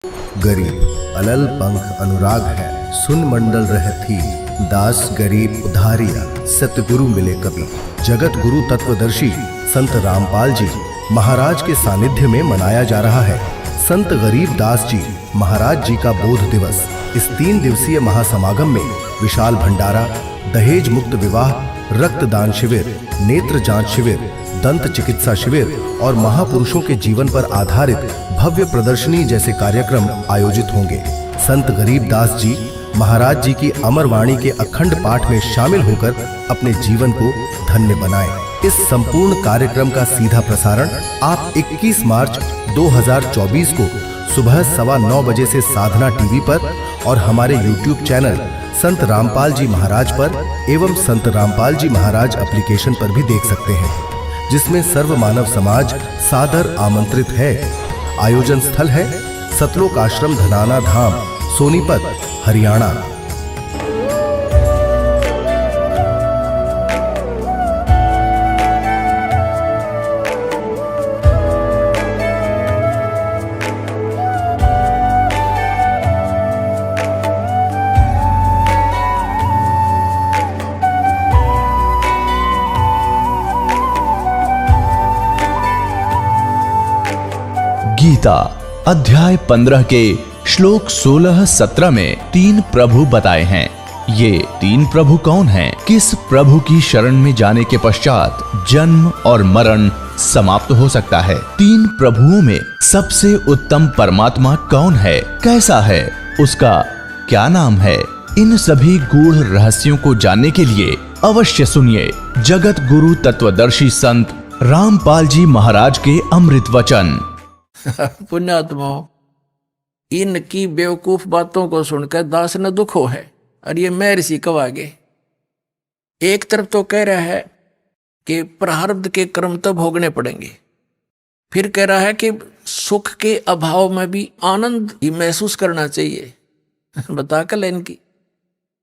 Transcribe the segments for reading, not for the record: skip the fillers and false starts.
गरीब अलल पंख अनुराग है, सुन मंडल रहती दास गरीब उधारिया, सतगुरु मिले कभी। जगत गुरु तत्वदर्शी संत रामपाल जी महाराज के सानिध्य में मनाया जा रहा है संत गरीब दास जी महाराज जी का बोध दिवस। इस 3 दिवसीय महासमागम में विशाल भंडारा, दहेज मुक्त विवाह, रक्तदान शिविर, नेत्र जांच शिविर, दंत चिकित्सा शिविर और महापुरुषों के जीवन पर आधारित भव्य प्रदर्शनी जैसे कार्यक्रम आयोजित होंगे। संत गरीब दास जी महाराज जी की अमर वाणी के अखंड पाठ में शामिल होकर अपने जीवन को धन्य बनाएं। इस संपूर्ण कार्यक्रम का सीधा प्रसारण आप 21 मार्च 2024 को सुबह 9:15 बजे से साधना टीवी पर और हमारे YouTube चैनल संत रामपाल जी महाराज पर एवं संत रामपाल जी महाराज एप्लीकेशन पर भी देख सकते हैं, जिसमें सर्व मानव समाज सादर आमंत्रित है। आयोजन स्थल है सतलोक आश्रम धनाना धाम, सोनीपत, हरियाणा। गीता अध्याय 15 के श्लोक 16-17 में 3 प्रभु बताए हैं। ये 3 प्रभु कौन हैं? किस प्रभु की शरण में जाने के पश्चात जन्म और मरण समाप्त हो सकता है? 3 प्रभुओं में सबसे उत्तम परमात्मा कौन है? कैसा है? उसका क्या नाम है? इन सभी गूढ़ रहस्यों को जानने के लिए अवश्य सुनिए जगत गुरु तत्वदर्शी संत रामपाल जी महाराज के अमृत वचन। पुण्यात्माओं, इनकी बेवकूफ बातों को सुनकर दास न दुख हो है। और ये मैं ऋषि कब आगे एक तरफ तो कह रहा है कि प्रारब्ध के कर्म तो भोगने पड़ेंगे, फिर कह रहा है कि सुख के अभाव में भी आनंद ही महसूस करना चाहिए। बता कर इनकी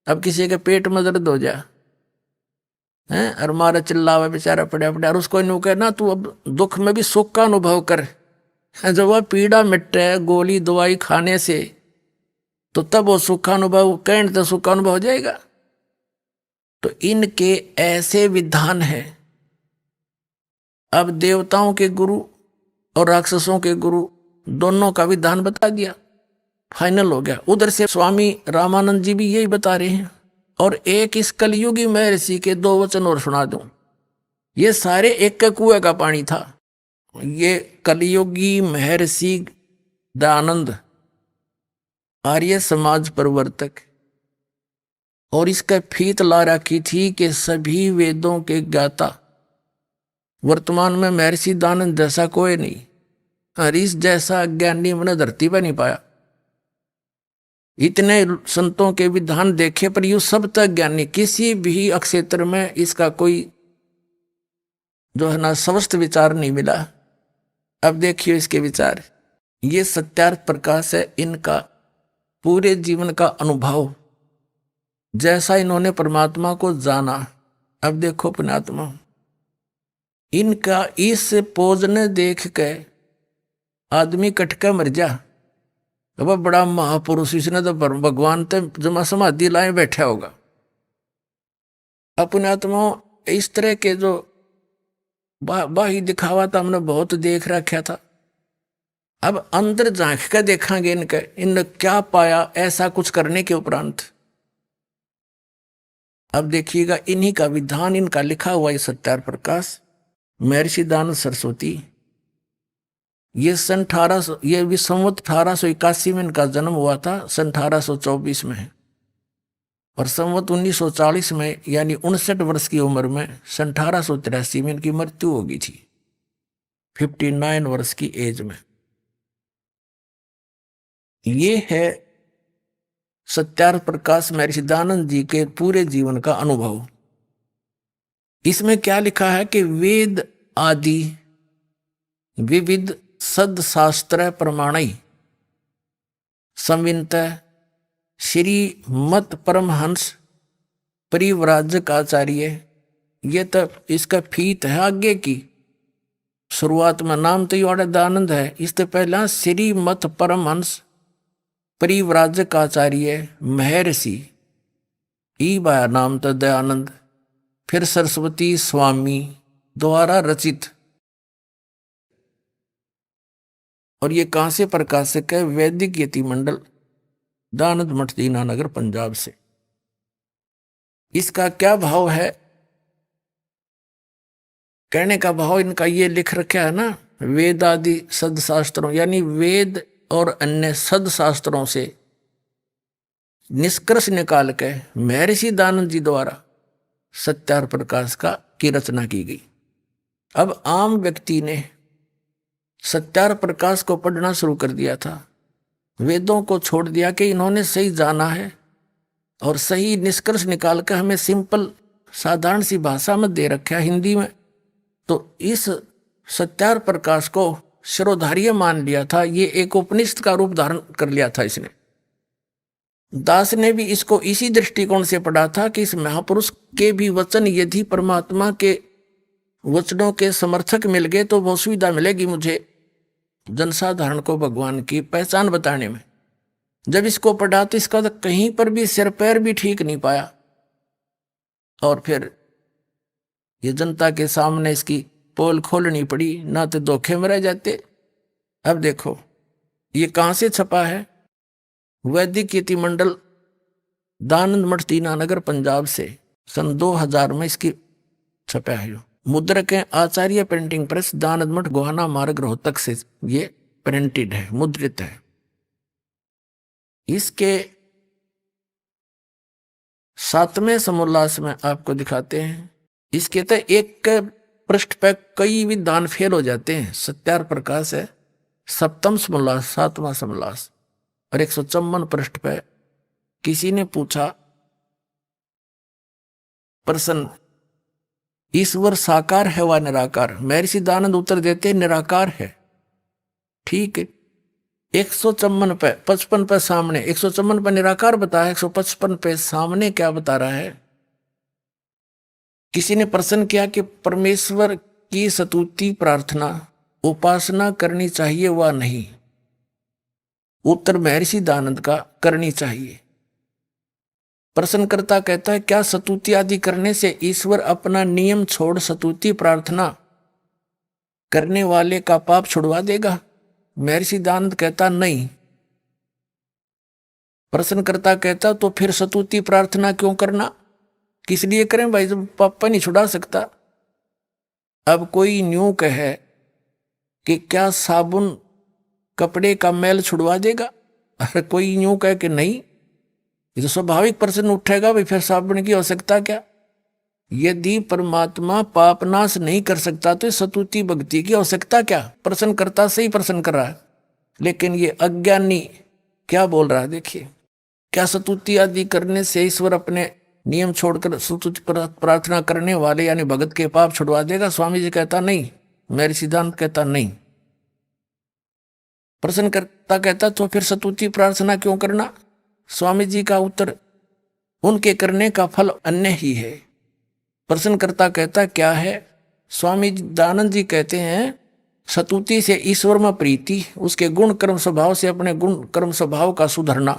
अब किसी के पेट में दर्द हो जा है और मारा चिल्लावा बेचारा पड़ा पड़ा और उसको इन्हों कहना तू अब दुख में भी सुख का अनुभव कर। जब वह पीड़ा मिटे गोली दवाई खाने से तो तब वो सुखानुभव कहने तो सुखानुभव हो जाएगा। तो इनके ऐसे विधान है। अब देवताओं के गुरु और राक्षसों के गुरु दोनों का विधान बता दिया, फाइनल हो गया। उधर से स्वामी रामानंद जी भी यही बता रहे हैं। और एक इस कलयुगी महर्षि के 2 वचन और सुना दूं। ये सारे एक के कुएं का पानी था। ये कलयुगी महर्षि दयानंद आर्य समाज प्रवर्तक और इसका फीत ला रखी थी कि सभी वेदों के ज्ञाता। वर्तमान में महर्षि दयानंद जैसा कोई नहीं, हरीश जैसा ज्ञानी मैंने धरती पर नहीं पाया। इतने संतों के विधान देखे पर यू सब तक ज्ञानी किसी भी क्षेत्र में इसका कोई जो है ना स्वस्थ विचार नहीं मिला। अब देखिए इसके विचार। ये सत्यार्थ प्रकाश है इनका पूरे जीवन का अनुभव, जैसा इन्होंने परमात्मा को जाना। अब देखो पुण्यात्मा, इनका इस पोज ने देख के आदमी कटका मर जा। अब बड़ा महापुरुष, इसने तो भगवान ते जमा समाधि लाए बैठा होगा। अब पुण्यात्मा इस तरह के जो बाही दिखावा था हमने बहुत देख रखा था। अब अंदर झांक कर देखेंगे इनने क्या पाया ऐसा कुछ करने के उपरांत। अब देखिएगा इन्हीं का विधान, इनका लिखा हुआ ये सत्यार्थ प्रकाश महर्षि दयानंद सरस्वती। ये संवत 1881 में इनका जन्म हुआ था, सन 1824 में है। और संवत 1940 में यानी 59 वर्ष की उम्र में सन 1883 में इनकी मृत्यु हो गई थी, 59 वर्ष की एज में। ये है सत्यार्थ प्रकाश महर्षि दयानंद जी के पूरे जीवन का अनुभव। इसमें क्या लिखा है कि वेद आदि विविध सदशास्त्र प्रमाणई संवित श्री मत परमहंस परिव्राजक आचार्य। ये तो इसका फीत है आगे की। शुरुआत में नाम तो योड़ा दयानंद है, इससे पहला श्री मत परमहंस परिव्राजक आचार्य महर्षि ईबा नाम तो दयानंद, फिर सरस्वती स्वामी द्वारा रचित। और ये कहां से प्रकाशक है? वैदिक यति मंडल, दानद मठ, दीनानगर, पंजाब से। इसका क्या भाव है? कहने का भाव इनका ये लिख रखा है ना, वेद आदि सदशास्त्रों, यानी वेद और अन्य सदशास्त्रों से निष्कर्ष निकाल के महर्षि दानंद जी द्वारा सत्यार्थ प्रकाश की रचना की गई। अब आम व्यक्ति ने सत्यार्थ प्रकाश को पढ़ना शुरू कर दिया था, वेदों को छोड़ दिया कि इन्होंने सही जाना है और सही निष्कर्ष निकाल कर हमें सिंपल साधारण सी भाषा में दे रखा है, हिंदी में। तो इस सत्यार्थ प्रकाश को शिरोधार्य मान लिया था, ये एक उपनिषद का रूप धारण कर लिया था इसने। दास ने भी इसको इसी दृष्टिकोण से पढ़ा था कि इस महापुरुष के भी वचन यदि परमात्मा के वचनों के समर्थक मिल गए तो बहुत सुविधा मिलेगी मुझे जनसाधारण को भगवान की पहचान बताने में। जब इसको पढ़ा तो इसका तो कहीं पर भी सिर पैर भी ठीक नहीं पाया, और फिर ये जनता के सामने इसकी पोल खोलनी पड़ी, ना तो धोखे में रह जाते। अब देखो ये कहां से छपा है? वैदिक यति मंडल, दानंद मठ, दीनानगर, पंजाब से सन 2000 में इसकी छपा है। मुद्रक है आचार्य प्रिंटिंग प्रेस, दानंद मठ, गोहाना मार्ग, रोहतक से ये प्रिंटेड है, मुद्रित है। इसके 7वें समोल्लास में आपको दिखाते हैं। इसके तो एक पृष्ठ पे कई विधान फेल हो जाते हैं। सत्यार्थ प्रकाश है 7वां समोल्लास, 7वां समोल्लास, और 154 पृष्ठ पे किसी ने पूछा प्रश्न, ईश्वर साकार है व निराकार? महर्षि दानंद उत्तर देते निराकार है। ठीक है, 154 पे 55 पे सामने 154 पे निराकार बताया, 155 पे सामने क्या बता रहा है? किसी ने प्रश्न किया कि परमेश्वर की स्तुति प्रार्थना उपासना करनी चाहिए व नहीं? उत्तर महर्षि दानंद का करनी चाहिए। प्रश्नकर्ता कहता है क्या स्तुति आदि करने से ईश्वर अपना नियम छोड़ स्तुति प्रार्थना करने वाले का पाप छुड़वा देगा? महर्षि दानंद कहता नहीं। प्रश्नकर्ता कहता तो फिर स्तुति प्रार्थना क्यों करना, किस लिए करें भाई, जब पाप नहीं छुड़ा सकता। अब कोई न्यू कहे कि क्या साबुन कपड़े का मैल छुड़वा देगा, अरे कोई न्यू कहे कि नहीं, ये तो स्वाभाविक प्रश्न उठेगा भाई फिर साबुन की आवश्यकता क्या? यदि परमात्मा पाप नाश नहीं कर सकता तो स्तुति भक्ति की आवश्यकता क्या? प्रश्न करता सही प्रश्न कर रहा है, लेकिन ये अज्ञानी क्या बोल रहा है देखिए। क्या स्तुति आदि करने से ईश्वर अपने नियम छोड़कर स्तुति प्रार्थना करने वाले यानी भगत के पाप छुड़वा देगा? स्वामी जी कहता नहीं, मेरे सिद्धांत कहता नहीं। प्रश्नकर्ता कहता तो फिर स्तुति प्रार्थना क्यों करना? स्वामी जी का उत्तर उनके करने का फल अन्य ही है। प्रश्नकर्ता कहता क्या है? स्वामी दानंद जी कहते हैं स्तुति से ईश्वर में प्रीति, उसके गुण कर्म स्वभाव से अपने गुण कर्म स्वभाव का सुधरना,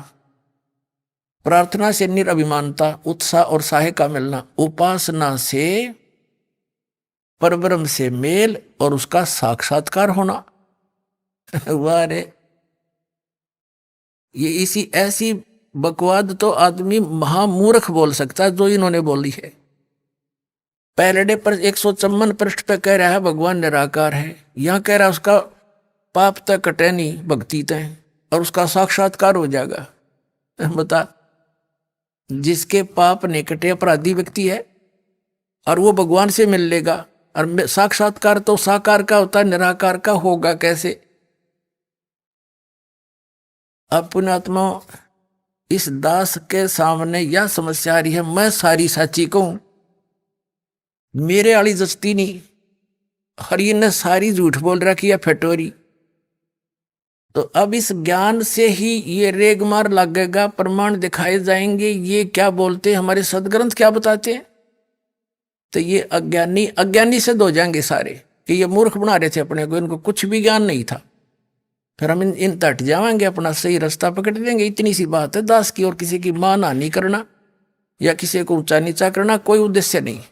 प्रार्थना से निरभिमानता, उत्साह और साहे का मिलना, उपासना से परब्रह्म से मेल और उसका साक्षात्कार होना। वाह रे, ये इसी ऐसी बकवाद तो आदमी महामूर्ख बोल सकता है जो इन्होंने बोली है। पहले पर 154 पृष्ठ पे कह रहा है भगवान निराकार है, यहां कह रहा है उसका पाप तक कटे नहीं भक्ति तय और उसका साक्षात्कार हो जाएगा। बता, जिसके पाप नहीं कटे अपराधी व्यक्ति है और वो भगवान से मिल लेगा, और साक्षात्कार तो साकार का होता है, निराकार का होगा कैसे? अब पुण्यात्मा इस दास के सामने यह समस्या आ रही है, मैं सारी साची कहूं, मेरे वाली जचती नहीं, हरि ने सारी झूठ बोल रखी है फटोरी। तो अब इस ज्ञान से ही ये रेगमार लगेगा, प्रमाण दिखाए जाएंगे, ये क्या बोलते हमारे सदग्रंथ क्या बताते हैं। तो ये अज्ञानी सिद्ध हो जाएंगे सारे कि ये मूर्ख बना रहे थे अपने को, इनको कुछ भी ज्ञान नहीं था। फिर हम इन तट जाएंगे, अपना सही रास्ता पकड़ लेंगे। इतनी सी बात है दास की। और किसी की मान हानि करना या किसी को ऊंचा नीचा करना कोई उद्देश्य नहीं।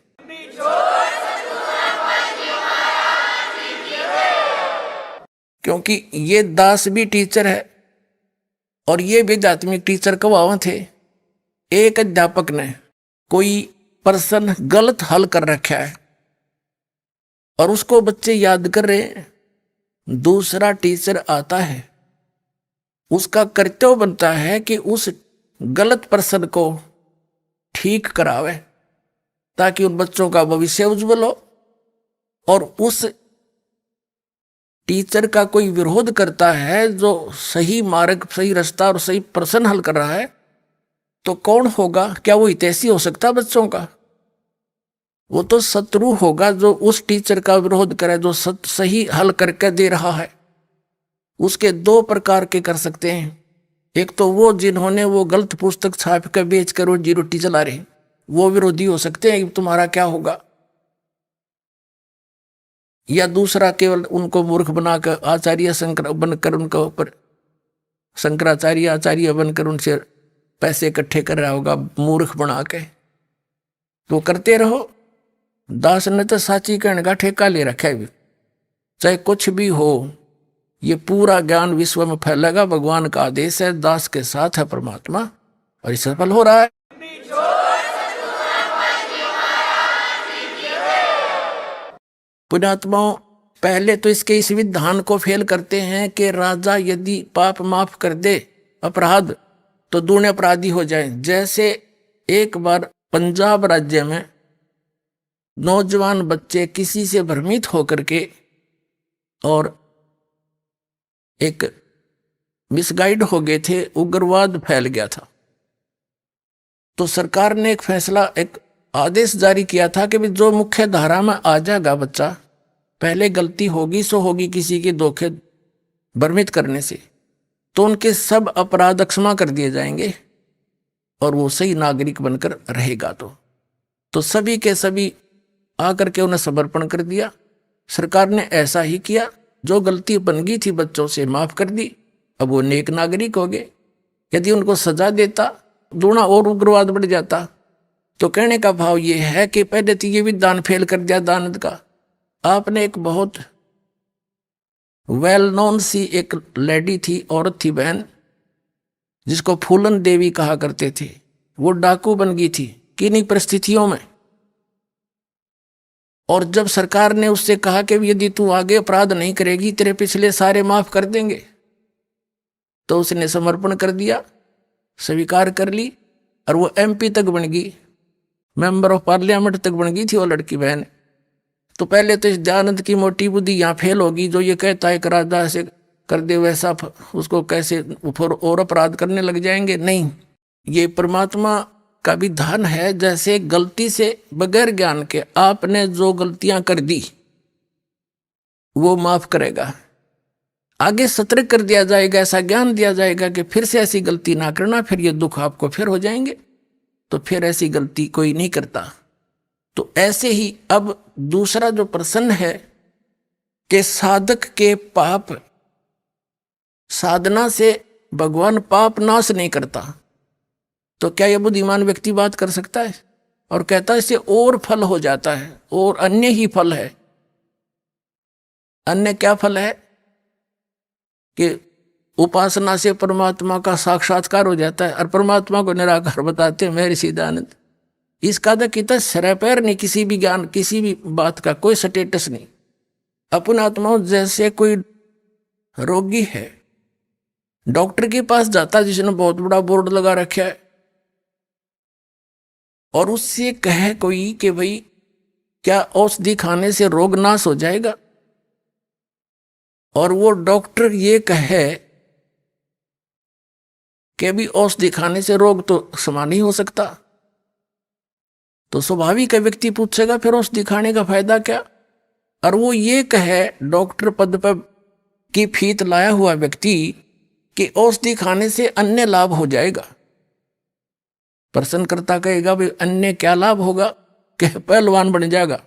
क्योंकि ये दास भी टीचर है और ये भी आध्यात्मिक टीचर कवावा थे। एक अध्यापक ने कोई प्रश्न गलत हल कर रखा है और उसको बच्चे याद कर रहे हैं, दूसरा टीचर आता है, उसका कर्तव्य बनता है कि उस गलत प्रश्न को ठीक करावे ताकि उन बच्चों का भविष्य उज्जवल हो। और उस टीचर का कोई विरोध करता है जो सही मार्ग, सही रास्ता और सही प्रश्न हल कर रहा है, तो कौन होगा? क्या वो हितैषी हो सकता बच्चों का? वो तो शत्रु होगा जो उस टीचर का विरोध करे जो सही हल करके दे रहा है। उसके दो प्रकार के कर सकते हैं। एक तो वो जिन्होंने वो गलत पुस्तक छाप कर बेच कर रोजी रोटी चला रहे, वो विरोधी हो सकते हैं कि तुम्हारा क्या होगा। या दूसरा केवल उनको मूर्ख बनाकर आचार्य शंकर बनकर उनके ऊपर शंकराचार्य आचार्य बनकर उनसे पैसे इकट्ठे कर रहा होगा मूर्ख बना के। तो करते रहो। दास ने तो साची कहने का ठेका ले रखा है। चाहे कुछ भी हो, ये पूरा ज्ञान विश्व में फैलेगा। भगवान का आदेश है, दास के साथ है परमात्मा और ये सफल हो रहा है। पुण्यात्माओं, पहले तो इसके इस विधान को फेल करते हैं कि राजा यदि पाप माफ कर दे अपराध तो दूने अपराधी हो जाए। जैसे एक बार पंजाब राज्य में नौजवान बच्चे किसी से भ्रमित होकर के और एक मिसगाइड हो गए थे, उग्रवाद फैल गया था। तो सरकार ने एक फैसला, एक आदेश जारी किया था कि जो मुख्य धारा में आ जाएगा बच्चा, पहले गलती होगी सो होगी किसी के धोखे भ्रमित करने से, तो उनके सब अपराध क्षमा कर दिए जाएंगे और वो सही नागरिक बनकर रहेगा। तो सभी के सभी आकर के उन्हें समर्पण कर दिया। सरकार ने ऐसा ही किया, जो गलती बन गई थी बच्चों से माफ कर दी, अब वो नेक नागरिक हो गए। यदि उनको सजा देता दूना और उग्रवाद बढ़ जाता। तो कहने का भाव ये है कि पहले तो ये विधान फेल कर दिया दानद का। आपने एक बहुत वेल नोन सी एक लेडी थी, औरत थी, बहन, जिसको फूलन देवी कहा करते थे। वो डाकू बन गई थी किन्हीं परिस्थितियों में। और जब सरकार ने उससे कहा कि यदि तू आगे अपराध नहीं करेगी तेरे पिछले सारे माफ कर देंगे, तो उसने समर्पण कर दिया, स्वीकार कर ली और वो MP तक बन गई, मेंबर ऑफ पार्लियामेंट तक बन गई थी वो लड़की बहन। तो पहले तो इस दयानंद की मोटी बुद्धि यहाँ फेल होगी, जो ये कहता है कि राजा से कर दे वैसा, उसको कैसे और अपराध करने लग जाएंगे। नहीं, ये परमात्मा का विधान है। जैसे गलती से बगैर ज्ञान के आपने जो गलतियां कर दी वो माफ करेगा, आगे सतर्क कर दिया जाएगा, ऐसा ज्ञान दिया जाएगा कि फिर से ऐसी गलती ना करना, फिर ये दुख आपको फिर हो जाएंगे, तो फिर ऐसी गलती कोई नहीं करता। तो ऐसे ही अब दूसरा जो प्रश्न है कि साधक के पाप, साधना से भगवान पाप नाश नहीं करता, तो क्या यह बुद्धिमान व्यक्ति बात कर सकता है और कहता है इससे और फल हो जाता है, और अन्य ही फल है। अन्य क्या फल है कि उपासना से परमात्मा का साक्षात्कार हो जाता है और परमात्मा को निराकार बताते हैं महर्षि दयानंद। इसका तो कितना सर पैर नहीं, किसी भी ज्ञान, किसी भी बात का कोई स्टेटस नहीं। अपन आत्माओं, जैसे कोई रोगी है, डॉक्टर के पास जाता जिसने बहुत बड़ा बोर्ड लगा रखा है, और उससे कहे कोई कि भाई क्या औषधि खाने से रोग नाश हो जाएगा, और वो डॉक्टर ये कहे कि भी औषधि खाने से रोग तो समान ही हो सकता, तो स्वाभाविक व्यक्ति पूछेगा फिर औषधि खाने का फायदा क्या। और वो ये कहे डॉक्टर पद पर की फीत लाया हुआ व्यक्ति कि औषधि खाने से अन्य लाभ हो जाएगा। प्रश्नकर्ता कहेगा भाई अन्य क्या लाभ होगा, कि पहलवान बन जाएगा,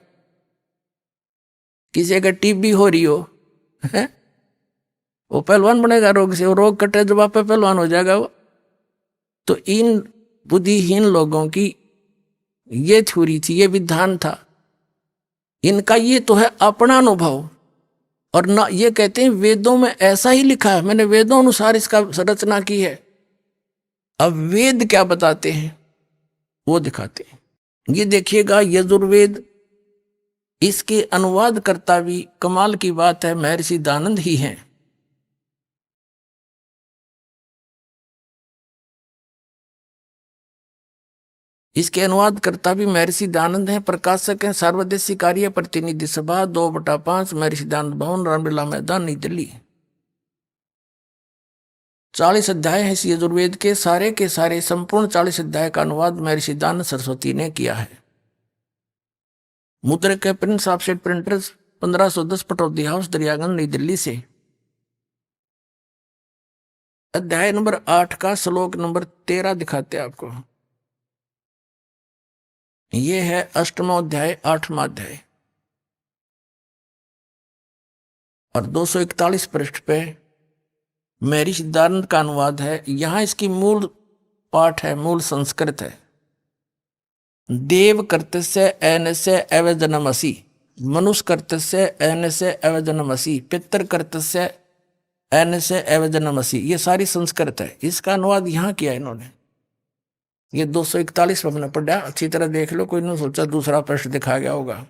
किसी का TB हो रही हो है, वो पहलवान बनेगा रोग से, वो रोग कटे जब आप पहलवान हो जाएगा वो। तो इन बुद्धिहीन लोगों की ये थ्योरी थी, ये विधान था इनका। ये तो है अपना अनुभव, और ना ये कहते हैं वेदों में ऐसा ही लिखा है, मैंने वेदों अनुसार इसका रचना की है। अब वेद क्या बताते हैं वो दिखाते हैं। ये देखिएगा यजुर्वेद, इसके अनुवादकर्ता भी कमाल की बात है महर्षि दानंद ही हैं। इसके अनुवादकर्ता भी महर्षि दानंद हैं। प्रकाशक हैं सार्वदेशिक कार्य प्रतिनिधि सभा 2/5 महर्षि दानंद भवन रामलीला मैदान नई दिल्ली। 40 अध्याय हैं इस यजुर्वेद के सारे संपूर्ण 40 अध्याय का अनुवाद महर्षि दानंद सरस्वती ने किया है। मुद्रक है Prince offset printers 1510 Pataudi house Daryaganj नई दिल्ली से। अध्याय नंबर 8 का श्लोक नंबर 13 दिखाते हैं आपको। ये है 8वां अध्याय 8वां अध्याय, और 241 पृष्ठ पे महर्षि दानंद का अनुवाद है। यहां इसकी मूल पाठ है, मूल संस्कृत है। देव कर्तस्य एनस्य अवजनमसि, मनुष्य कर्तस्य एनस्य अवजनमसि, पितर कर्तस्य एनस्य अवजनमसि, ये सारी संस्कृत है। इसका अनुवाद यहां किया इन्होंने। ये 241 पे हमने पढ़ा, अच्छी तरह देख लो, कोई नहीं सोचा दूसरा पृष्ठ दिखा गया होगा।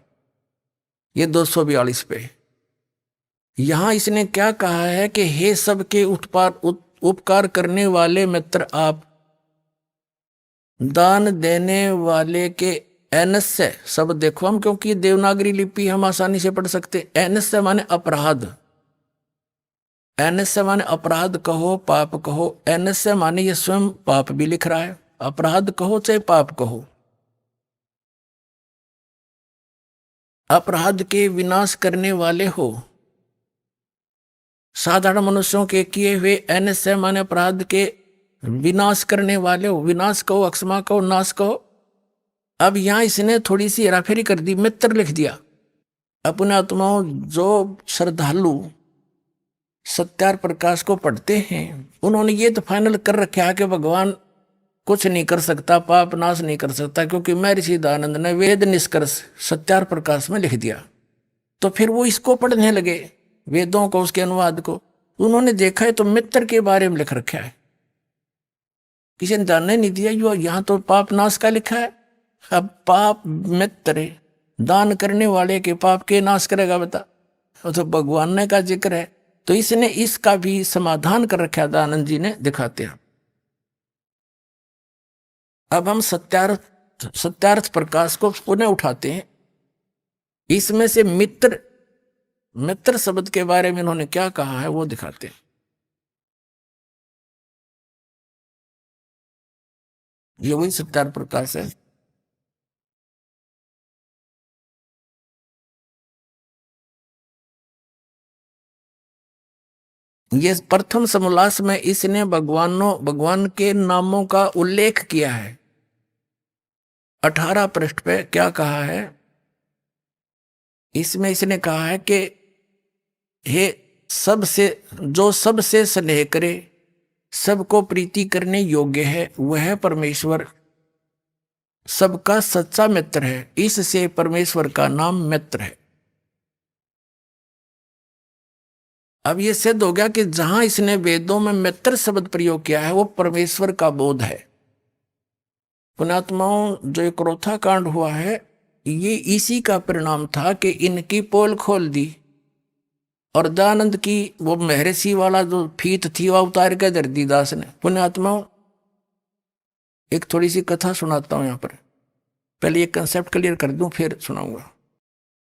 ये 242 पे यहां इसने क्या कहा है कि हे सबके उपकार करने वाले मित्र आप, दान देने वाले के एनस्य शब्द देखो हम, क्योंकि देवनागरी लिपि हम आसानी से पढ़ सकते। एनस्य माने अपराध, एनस्य माने अपराध कहो पाप कहो, एनस्य माने ये स्वयं पाप भी लिख रहा है। अपराध कहो चाहे पाप कहो, अपराध के विनाश करने वाले हो। साधारण मनुष्यों के किए हुए एनस्य माने अपराध के विनाश करने वाले हो। विनाश कहो, अक्षमा कहो, नाश कहो। अब यहां इसने थोड़ी सी हेराफेरी कर दी, मित्र लिख दिया। अपने आत्माओं, जो श्रद्धालु सत्यार प्रकाश को पढ़ते हैं उन्होंने ये तो फाइनल कर रखा है कि भगवान कुछ नहीं कर सकता, पाप नाश नहीं कर सकता, क्योंकि महर्षि दानंद ने वेद निष्कर्ष सत्यार प्रकाश में लिख दिया। तो फिर वो इसको पढ़ने लगे, वेदों को, उसके अनुवाद को। उन्होंने देखा है तो मित्र के बारे में लिख रखा है, किसी ने जानने नहीं दिया। यो यहाँ तो पाप नाश का लिखा है। अब पाप मित्र, दान करने वाले के पाप के नाश करेगा बता, तो भगवान ने का जिक्र है। तो इसने इसका भी समाधान कर रखा है, दानंद जी ने दिखाते हैं। अब हम सत्यार्थ प्रकाश को पुनः उठाते हैं। इसमें से मित्र शब्द के बारे में इन्होंने क्या कहा है वो दिखाते हैं। ये वही सत्यार्थ प्रकाश है। ये प्रथम समोल्लास में इसने भगवान के नामों का उल्लेख किया है। 18 पृष्ठ पे क्या कहा है, इसमें इसने कहा है कि हे जो सबसे स्नेह करे, सबको प्रीति करने योग्य है, वह परमेश्वर सबका सच्चा मित्र है। इससे परमेश्वर का नाम मित्र है। अब यह सिद्ध हो गया कि जहां इसने वेदों में मित्र शब्द प्रयोग किया है वो परमेश्वर का बोध है। पुण्यात्माओं, जो एक क्रोथा कांड हुआ है ये इसी का परिणाम था कि इनकी पोल खोल दी और दानंद की वो महर्षि वाला जो फीत थी वह उतार के धर दी दास ने। पुण्यात्माओं, एक थोड़ी सी कथा सुनाता हूं यहां पर। पहले ये कंसेप्ट क्लियर कर दूं फिर सुनाऊंगा।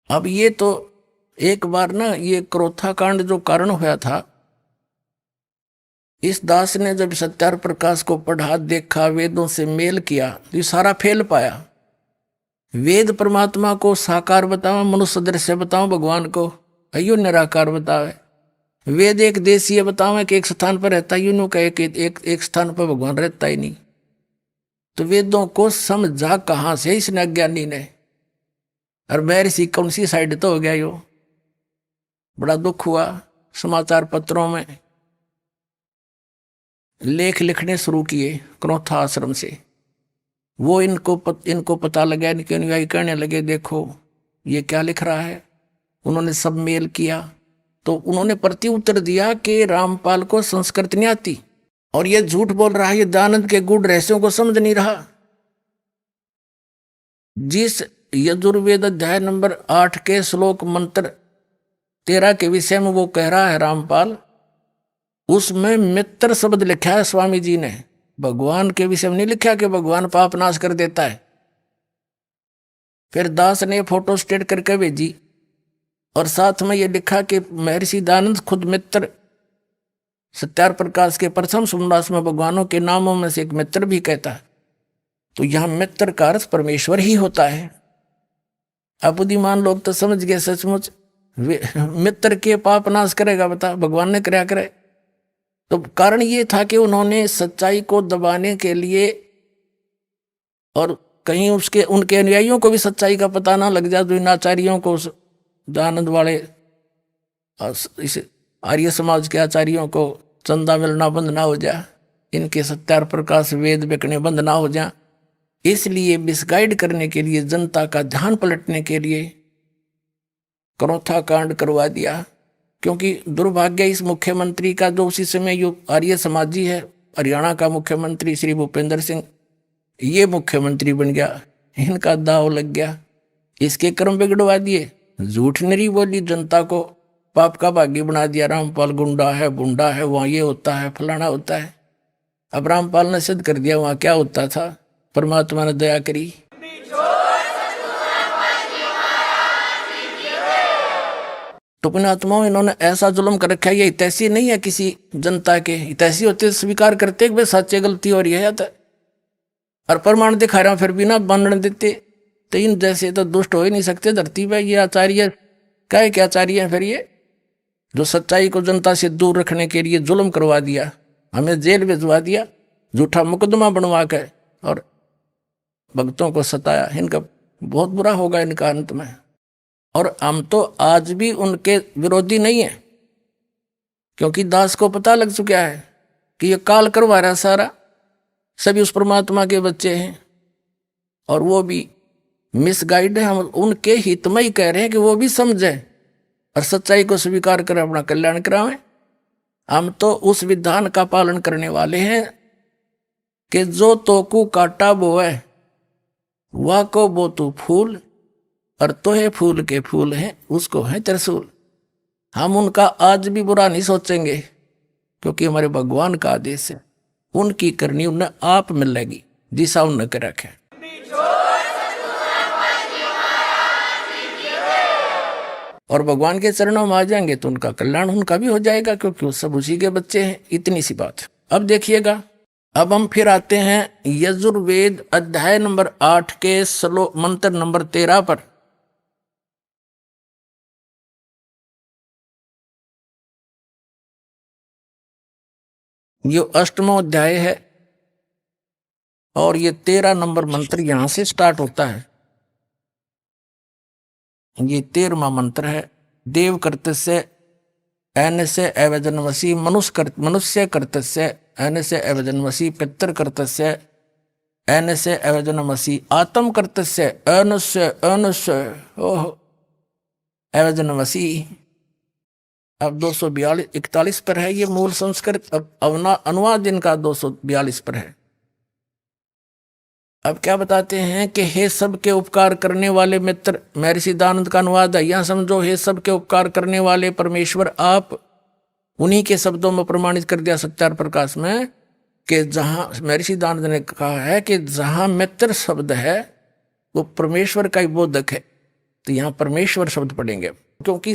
अब ये तो एक बार ना ये क्रोथा कांड जो कारण हुआ था, इस दास ने जब सत्यार्थ प्रकाश को पढ़ा, देखा, वेदों से मेल किया तो ये सारा फेल पाया। वेद परमात्मा को साकार बताओ, मनुष्य दृश्य बताओ, भगवान को अयो निराकार बतावे। वेद एक देशीय बताओ कि एक स्थान पर रहता, यूं कहे कि एक स्थान पर भगवान रहता ही नहीं। तो वेदों को समझा कहां से इसने अज्ञानी ने। और महर्षि कौन सी साइड तो हो गया यो, बड़ा दुख हुआ। समाचार पत्रों में लेख लिखने शुरू किए क्रोथा आश्रम से। वो इनको पता लगा, इनके अनुयायी कहने लगे देखो ये क्या लिख रहा है। उन्होंने सब मेल किया तो उन्होंने प्रति उत्तर दिया कि रामपाल को संस्कृत नहीं आती और ये झूठ बोल रहा है, ये दयानंद के गूढ़ रहस्यों को समझ नहीं रहा। जिस यजुर्वेद अध्याय नंबर 8 के श्लोक मंत्र 13 के विषय में वो कह रहा है रामपाल, उसमें मित्र शब्द लिखा है स्वामी जी ने, भगवान के विषय में नहीं लिखा कि भगवान पाप नाश कर देता है। फिर दास ने फोटो स्टेट करके भेजी और साथ में ये लिखा कि महर्षि दयानंद खुद मित्र सत्यार प्रकाश के प्रथम सोमदास में भगवानों के नामों में से एक मित्र भी कहता है। तो यहां मित्र का अर्थ परमेश्वर ही होता है। अब बुद्धिमान लोग तो समझ गए सचमुच मित्र के पाप नाश करेगा, बता भगवान ने क्या करे। तो कारण ये था कि उन्होंने सच्चाई को दबाने के लिए और कहीं उनके अनुयायियों को भी सच्चाई का पता ना लग जाए, तो इन आचार्यों को, दयानंद वाले इस आर्य समाज के आचार्यों को चंदा मिलना बंद ना हो जाए, इनके सत्यार प्रकाश वेद बिकने बंद ना हो जाए। इसलिए मिसगाइड करने के लिए, जनता का ध्यान पलटने के लिए क्रोथा कांड करवा दिया। क्योंकि दुर्भाग्य इस मुख्यमंत्री का, जो उसी समय जो आर्य समाजी है, हरियाणा का मुख्यमंत्री श्री भूपेंद्र सिंह, ये मुख्यमंत्री बन गया, इनका दाव लग गया, इसके कर्म बिगड़वा दिए, झूठ नरी बोली, जनता को पाप का भागी बना दिया। रामपाल गुंडा है, बुंडा है, वहां ये होता है, फलाना होता है। अब रामपाल ने सिद्ध कर दिया वहां क्या होता था, परमात्मा ने दया करी। तो पुण्यात्माओं, इन्होंने ऐसा जुल्म कर रखा है, ये हितैषी नहीं है किसी जनता के। हितैषी होते स्वीकार करते कि सच्चे गलती हो रही है, और प्रमाण दिखा रहा हूं फिर भी ना मानने देते। तो इन जैसे तो दुष्ट हो ही नहीं सकते धरती पे। ये आचार्य क्या क्या आचार्य है फिर, ये जो सच्चाई को जनता से दूर रखने के लिए जुल्म करवा दिया, हमें जेल भिजवा दिया, झूठा मुकदमा बनवा कर और भक्तों को सताया। इनका बहुत बुरा होगा इनका अंत में। और हम तो आज भी उनके विरोधी नहीं है, क्योंकि दास को पता लग चुका है कि ये काल करवा रहा सारा, सभी उस परमात्मा के बच्चे हैं और वो भी मिसगाइड है। हम उनके हित में ही कह रहे हैं कि वो भी समझे और सच्चाई को स्वीकार कर अपना कल्याण करावें। हम तो उस विधान का पालन करने वाले हैं कि जो तोकू काटा बोए वह को बो तू फूल, और तोहे फूल के फूल हैं उसको है त्रिशूल। हम उनका आज भी बुरा नहीं सोचेंगे, क्योंकि हमारे भगवान का आदेश है, उनकी करनी उन्हें आप मिलेगी जिसा उन्हें कर रखे। और भगवान के चरणों में आ जाएंगे तो उनका कल्याण उनका भी हो जाएगा, क्योंकि वो सब उसी के बच्चे हैं। इतनी सी बात। अब देखिएगा, अब हम फिर आते हैं यजुर्वेद अध्याय नंबर 8 के श्लोक मंत्र नंबर 13 पर। ये 8वां अध्याय है और ये 13 नंबर मंत्र यहां से स्टार्ट होता है। ये 13वां मंत्र है। देव कर्तस्य एन से अवजनवसी, मनुष्य कर्तस्य एन से अवजनवसी, पितर कर्तस्य एन से अवजनवसी, आत्म कर्तस्य अनुष्य ओह अवजनवसी। अब 241 पर है ये मूल संस्कृत। अब अनुवाद इनका 242 पर है। अब क्या बताते हैं कि हे सबके उपकार करने वाले मित्र, महर्षि दयानंद का अनुवाद है। यहां समझो, हे सबके उपकार करने वाले परमेश्वर आप, उन्हीं के शब्दों में प्रमाणित कर दिया सत्यार प्रकाश में कि जहां महर्षि दयानंद ने कहा है कि जहां मित्र शब्द है वो परमेश्वर का ही बोधक है, तो यहां परमेश्वर शब्द पढ़ेंगे। क्योंकि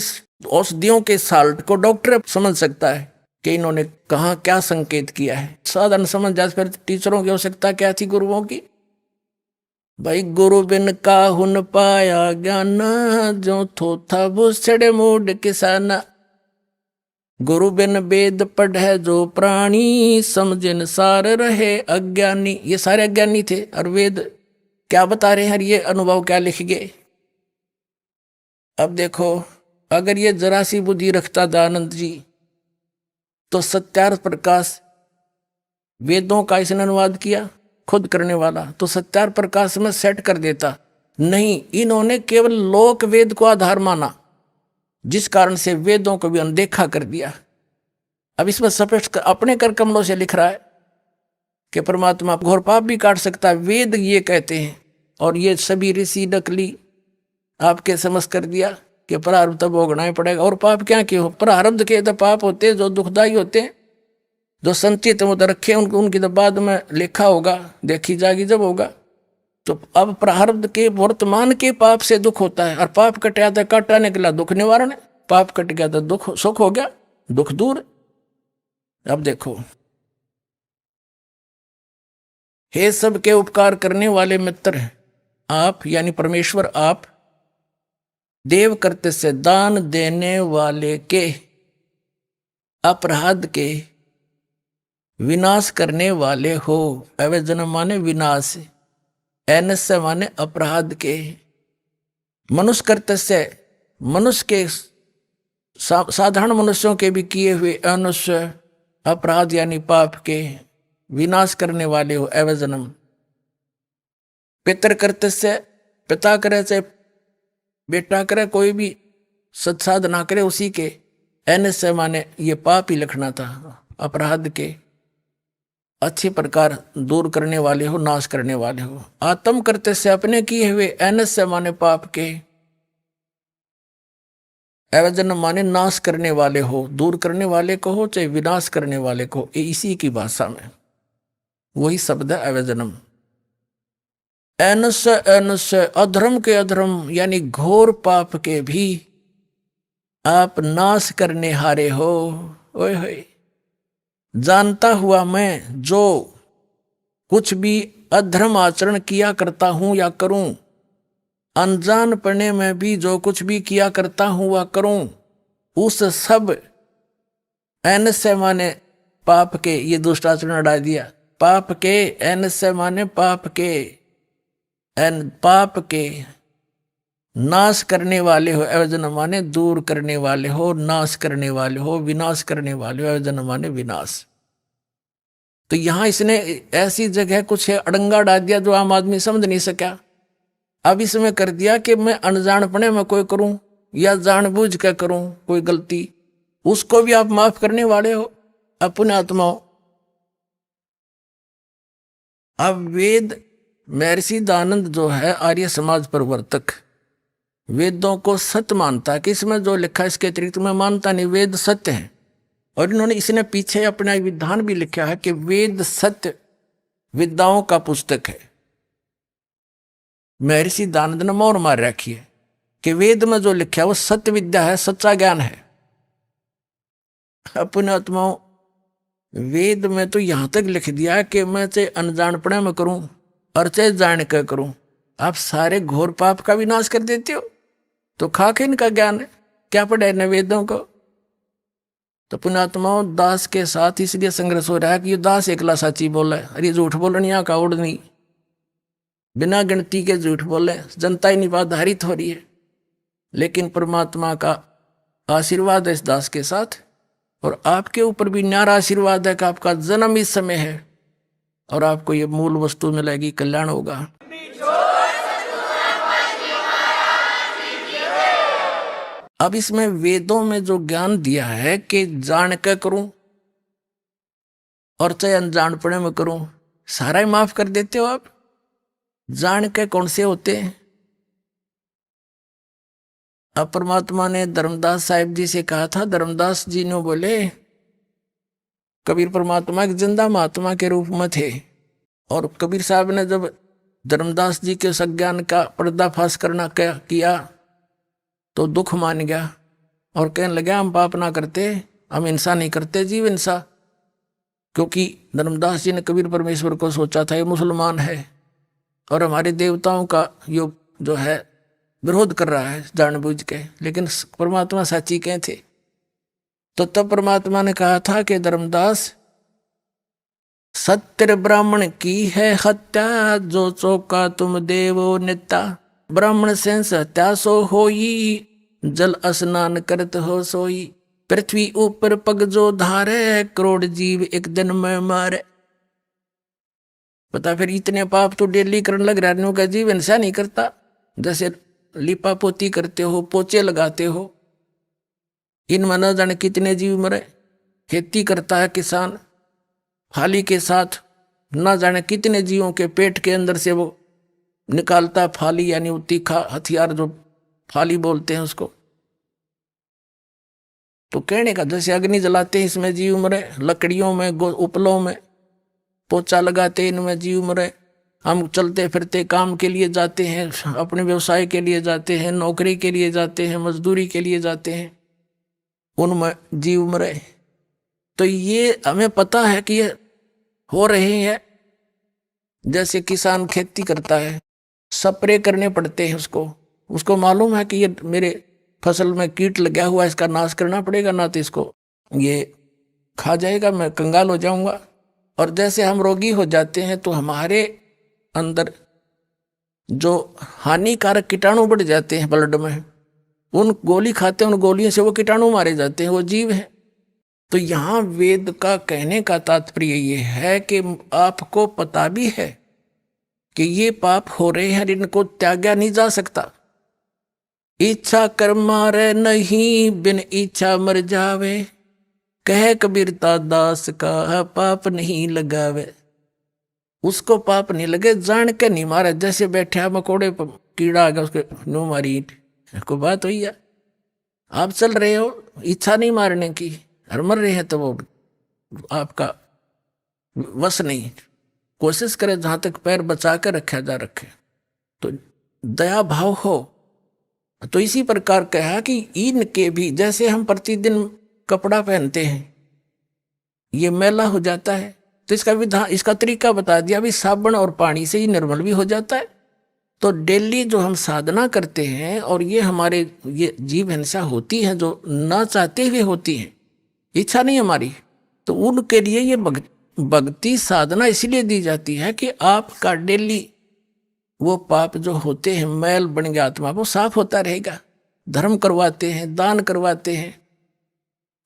औषधियों के साल्ट को डॉक्टर समझ सकता है कि इन्होंने कहा क्या संकेत किया है। साधारण समझ जाए, फिर टीचरों की आवश्यकता क्या थी गुरुओं की। भाई गुरु बिन काहुन पाया ज्ञान, जो थोथा भूसड़े मूड किसाना। गुरु बिन वेद पढ़े जो प्राणी, समझिन सार रहे अज्ञानी। ये सारे अज्ञानी थे और वेद क्या बता रहे हैं, ये अनुभव क्या लिख गए। अब देखो, अगर ये जरा सी बुद्धि रखता दयानंद जी तो सत्यार प्रकाश वेदों का इसने अनुवाद किया खुद करने वाला, तो सत्यार प्रकाश में सेट कर देता। नहीं, इन्होंने केवल लोक वेद को आधार माना, जिस कारण से वेदों को भी अनदेखा कर दिया। अब इसमें स्पष्ट अपने कर कमलों से लिख रहा है कि परमात्मा घोर पाप भी काट सकता है, वेद ये कहते हैं। और ये सभी ऋषि नकली आपके समझ कर दिया कि प्रारब्ध तो भोगना ही पड़ेगा। और पाप क्या के हो, प्रारब्ध के तो पाप होते हैं जो दुखदायी होते हैं, जो संचित वो तो रखे उनकी तो बाद में लेखा होगा, देखी जाएगी जब होगा। तो अब प्रारब्ध के वर्तमान के पाप से दुख होता है, और पाप कटा तो काटा निकला दुख निवारण है, पाप कट गया तो दुख सुख हो गया, दुख दूर। अब देखो, हे सबके उपकार करने वाले मित्र आप यानी परमेश्वर आप, देव करते से दान देने वाले के अपराध के विनाश करने वाले हो। अवजन माने विनाश, एनस्य माने अपराध के, मनुष्य करते से मनुष्य के साधारण मनुष्यों के भी किए हुए अनुष्य अपराध यानी पाप के विनाश करने वाले हो। अवजनम पितर करते से, पिता करे से बेटा करे, कोई भी सत्साधना करे उसी के, एनस्य माने ये पाप ही लिखना था, अपराध के अच्छी प्रकार दूर करने वाले हो, नाश करने वाले हो। आत्म करते से अपने किए हुए, एनस्य माने पाप के, अवजन माने नाश करने वाले हो, दूर करने वाले को हो चाहे विनाश करने वाले को, इसी की भाषा में वही शब्द है अवजनम। एनस्य एनस्य अधर्म के अधर्म यानी घोर पाप के भी आप नाश करने हारे हो। ओए होए, जानता हुआ मैं जो कुछ भी अधर्म आचरण किया करता हूं या करूं, अनजान पड़ने में भी जो कुछ भी किया करता हूं वह करूं, उस सब एनस्य माने पाप के, ये दुष्टाचरण हटा दिया, पाप के, एनस्य माने पाप के, एन पाप के नाश करने वाले हो। अवजन माने दूर करने वाले हो, नाश करने वाले हो, विनाश करने वाले हो। अवजन माने विनाश। तो यहां इसने ऐसी जगह कुछ है अड़ंगा डाल दिया जो आम आदमी समझ नहीं सका। अब इसमें कर दिया कि मैं अनजानपने में कोई करूं या जानबूझ कर करूं कोई गलती, उसको भी आप माफ करने वाले हो अपने आत्माओं। अब वेद महर्षि दानंद जो है आर्य समाज प्रवर्तक, वेदों को सत्य मानता है कि इसमें जो लिखा है इसके अतिरिक्त मैं मानता नहीं, वेद सत्य है। और इन्होंने इसने पीछे अपना विधान भी लिखा है कि वेद सत्य विद्याओं का पुस्तक है। महर्षि दानंद ने मोहर मार रखी है कि वेद में जो लिखा है वो सत्य विद्या है, सच्चा ज्ञान है। अपने आत्माओं, वेद में तो यहां तक लिख दिया है कि मैं चाहे अनजानपणे में करूं और चाहे जान कर करूं, आप सारे घोर पाप का विनाश कर देते हो। तो खाके इनका ज्ञान है, क्या पढ़े न वेदों को। तो पुण्यात्माओं, दास के साथ इसलिए संघर्ष हो रहा है कि ये दास एकला साची बोला है, अरे झूठ बोलनिया का उड़ नहीं, बिना गिनती के झूठ बोले, जनता ही निराधारित हो रही है। लेकिन परमात्मा का आशीर्वाद है इस दास के साथ, और आपके ऊपर भी न्यारा आशीर्वाद है कि आपका जन्म इस समय है और आपको ये मूल वस्तु मिलेगी, कल्याण होगा। अब इसमें वेदों में जो ज्ञान दिया है कि जान के करूं और चाहे अनजानपणे में करूं, सारा ही माफ कर देते हो आप। जान के कौन से होते हैं? अब परमात्मा ने धर्मदास साहिब जी से कहा था, धर्मदास जी ने बोले कबीर परमात्मा एक जिंदा महात्मा के रूप में थे, और कबीर साहब ने जब धर्मदास जी के सज्ञान का पर्दाफाश करना किया तो दुख मान गया और कहने लगा हम पाप ना करते, हम हिंसा नहीं करते, जीव हिंसा। क्योंकि धर्मदास जी ने कबीर परमेश्वर को सोचा था ये मुसलमान है और हमारे देवताओं का जो है विरोध कर रहा है जानबूझ के, लेकिन परमात्मा साची कहे थे। तो तब परमात्मा ने कहा था कि धर्मदास, सत्य ब्राह्मण की है हत्या, जो चौका तुम देवो नेता, ब्राह्मण से हत्या सो होई, जल स्नान करत हो सोई, पृथ्वी ऊपर पग जो धारे, करोड़ जीव एक दिन में मारे। पता फिर इतने पाप तो डेली करने लग रहा का जीवन ऐसा नहीं करता। जैसे लिपा पोती करते हो, पोचे लगाते हो, इनमें न जाने कितने जीव मरे। खेती करता है किसान, फाली के साथ न जाने कितने जीवों के पेट के अंदर से वो निकालता फाली, यानी वो तीखा हथियार जो फाली बोलते हैं उसको। तो कहने का जैसे अग्नि जलाते हैं इसमें जीव मरे, लकड़ियों में, उपलों में पोचा लगाते इनमें जीव मरे। हम चलते फिरते काम के लिए जाते हैं, अपने व्यवसाय के लिए जाते हैं, नौकरी के लिए जाते हैं, मजदूरी के लिए जाते हैं, उनमें जीव मरे। तो ये हमें पता है कि ये हो रहे हैं। जैसे किसान खेती करता है, स्प्रे करने पड़ते हैं उसको मालूम है कि ये मेरे फसल में कीट लगा हुआ, इसका नाश करना पड़ेगा, ना तो इसको ये खा जाएगा, मैं कंगाल हो जाऊंगा। और जैसे हम रोगी हो जाते हैं तो हमारे अंदर जो हानिकारक कीटाणु बढ़ जाते हैं ब्लड में, उन गोली खाते हैं, उन गोलियों से वो कीटाणु मारे जाते हैं, वो जीव है। तो यहाँ वेद का कहने का तात्पर्य ये है कि आपको पता भी है कि ये पाप हो रहे हैं, इनको त्यागा नहीं जा सकता। इच्छा कर मारे नहीं, बिन इच्छा मर जावे, कह कबीरता दास का पाप नहीं लगावे। उसको पाप नहीं लगे, जान के नहीं मारे। जैसे बैठा मकोड़े पर कीड़ा आ गया, उसके नो मारी ईंट, को बात हुई है। आप चल रहे हो, इच्छा नहीं मारने की, और मर रहे हैं तो वो आपका वश नहीं। कोशिश करें जहां तक पैर बचा कर रखा जा रखे। तो दया भाव हो। तो इसी प्रकार कहा कि इनके भी, जैसे हम प्रतिदिन कपड़ा पहनते हैं, ये मैला हो जाता है, तो इसका विधान, इसका तरीका बता दिया, भी साबुन और पानी से ही निर्मल भी हो जाता है। तो डेली जो हम साधना करते हैं, और ये हमारे ये जीव हिंसा होती है जो ना चाहते हुए होती है, इच्छा नहीं हमारी, तो उनके लिए ये भक्ति साधना इसलिए दी जाती है कि आपका डेली वो पाप जो होते हैं, मैल बन गया आत्मा, वो साफ होता रहेगा। धर्म करवाते हैं, दान करवाते हैं,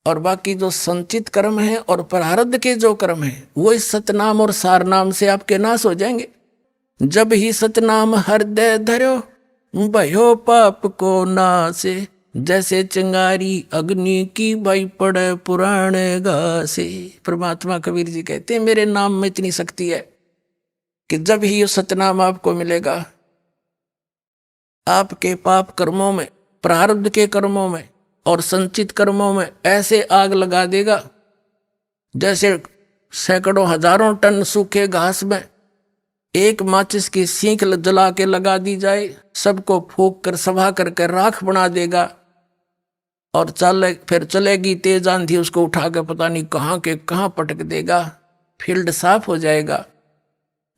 और बाकी जो संचित कर्म है और प्रारब्ध के जो कर्म है, वो इस सतनाम और सारनाम से आपके नाश हो जाएंगे। जब ही सतनाम हृदय धरो, भयो पाप को नासे, जैसे चिंगारी अग्नि की भई पड़े पुराने घासे। परमात्मा कबीर जी कहते हैं मेरे नाम में इतनी शक्ति है कि जब ही ये सतनाम आपको मिलेगा, आपके पाप कर्मों में, प्रारब्ध के कर्मों में और संचित कर्मों में ऐसे आग लगा देगा, जैसे सैकड़ों हजारों टन सूखे घास में एक माचिस की सीख जला के लगा दी जाए, सबको फूंक कर सभा करके राख बना देगा। और फिर चलेगी तेज आंधी, उसको उठा के पता नहीं कहाँ के कहाँ पटक देगा, फील्ड साफ हो जाएगा।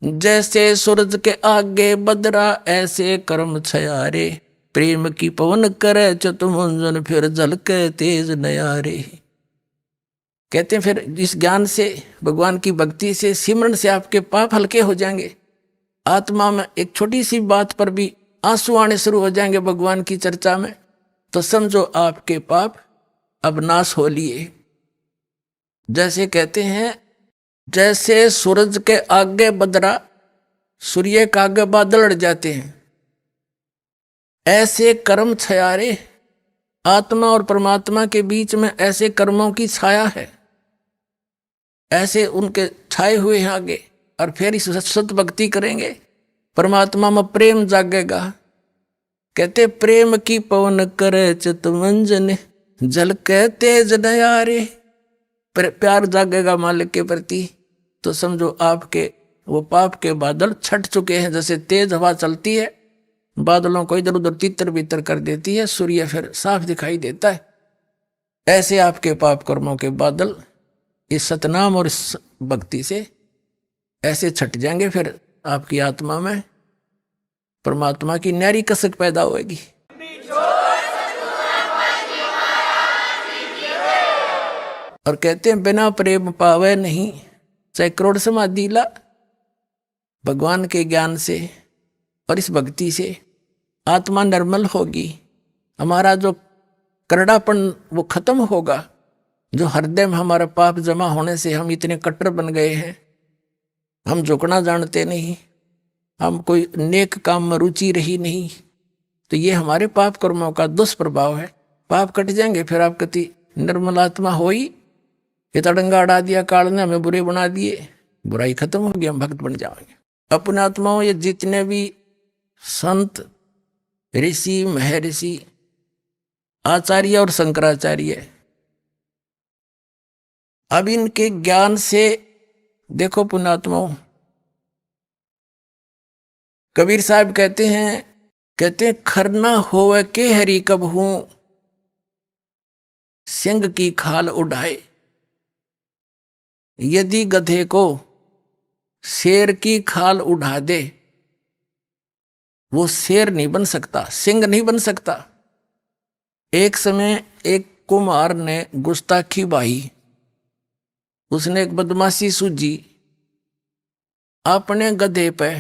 जैसे सूरज के आगे बदरा, ऐसे कर्म छयारे, प्रेम की पवन करे चतुमंजन, फिर झलके तेज नयारे। कहते हैं फिर इस ज्ञान से, भगवान की भक्ति से, सिमरन से आपके पाप हल्के हो जाएंगे। आत्मा में एक छोटी सी बात पर भी आंसू आने शुरू हो जाएंगे भगवान की चर्चा में, तो समझो आपके पाप अब नाश हो लिए। जैसे कहते हैं, जैसे सूरज के आगे बदरा, सूर्य के आगे बादल अड़ जाते हैं, ऐसे कर्म छयारे, आत्मा और परमात्मा के बीच में ऐसे कर्मों की छाया है, ऐसे उनके छाए हुए हैं आगे। और फिर इस सत भक्ति करेंगे, परमात्मा में प्रेम जागेगा। कहते प्रेम की पवन करे चितमंजन, झलके तेज नयारे। प्यार जागेगा मालिक के प्रति, तो समझो आपके वो पाप के बादल छट चुके हैं। जैसे तेज हवा चलती है, बादलों को इधर उधर तितर बितर कर देती है, सूर्य फिर साफ दिखाई देता है, ऐसे आपके पाप कर्मों के बादल इस सतनाम और इस भक्ति से ऐसे छट जाएंगे। फिर आपकी आत्मा में परमात्मा की न्यारी कसक पैदा होगी। और कहते हैं बिना प्रेम पावे नहीं, चाहे करोड़ समाधि ला। भगवान के ज्ञान से और इस भक्ति से आत्मा निर्मल होगी, हमारा जो करड़ापन वो खत्म होगा, जो हृदय में हमारा पाप जमा होने से हम इतने कट्टर बन गए हैं, हम झुकना जानते नहीं, हम कोई नेक काम में रुचि रही नहीं, तो ये हमारे पाप कर्मों का दुष्प्रभाव है। पाप कट जाएंगे फिर आप कति निर्मल आत्मा हो ही। ये तड़ंगा अड़ा दिया काल ने, हमें बुरे बना दिए, बुराई खत्म होगी, हम भक्त बन जाएंगे। अपने आत्माओं ये जितने भी संत ऋषि महर्षि आचार्य और शंकराचार्य, अब इनके ज्ञान से देखो पुण्यात्माओं, कबीर साहब कहते हैं खरना होवे के हरि कब हूं, सिंह की खाल उड़ाए। यदि गधे को शेर की खाल उड़ा दे, वो शेर नहीं बन सकता, सिंह नहीं बन सकता। एक समय एक कुम्हार ने गुस्ताखी बाही, उसने एक बदमाशी सूझी अपने गधे पे,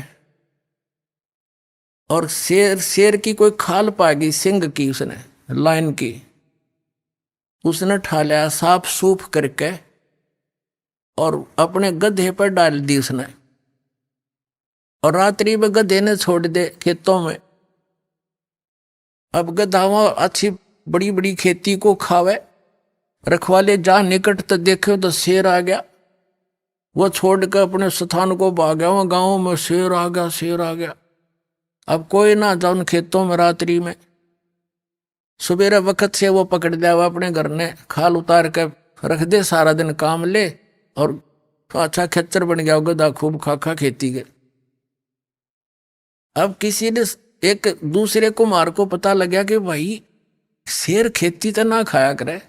और शेर की कोई खाल पा गई, सिंह की, उसने लाइन की, उसने ठा लिया साफ सूफ करके और अपने गधे पर डाल दी उसने, और रात्रि में गधे ने छोड़ दे खेतों में। अब गधा अच्छी बड़ी बड़ी खेती को खावे, रखवाले जा निकट तो देखे तो शेर आ गया, वो छोड़कर अपने स्थान को भाग गया, वहां गांव में शेर आ गया, शेर आ गया। अब कोई ना जाओ उन खेतों में रात्रि में, सुबेरे वक्त से वो पकड़ दिया, वो अपने घर ने खाल उतार कर रख दे, सारा दिन काम ले, और अच्छा खच्चर बन गया गधा, खूब खा खा खेती के। अब किसी ने एक दूसरे कुम्हार को पता लगा कि भाई शेर खेती तो ना खाया करे,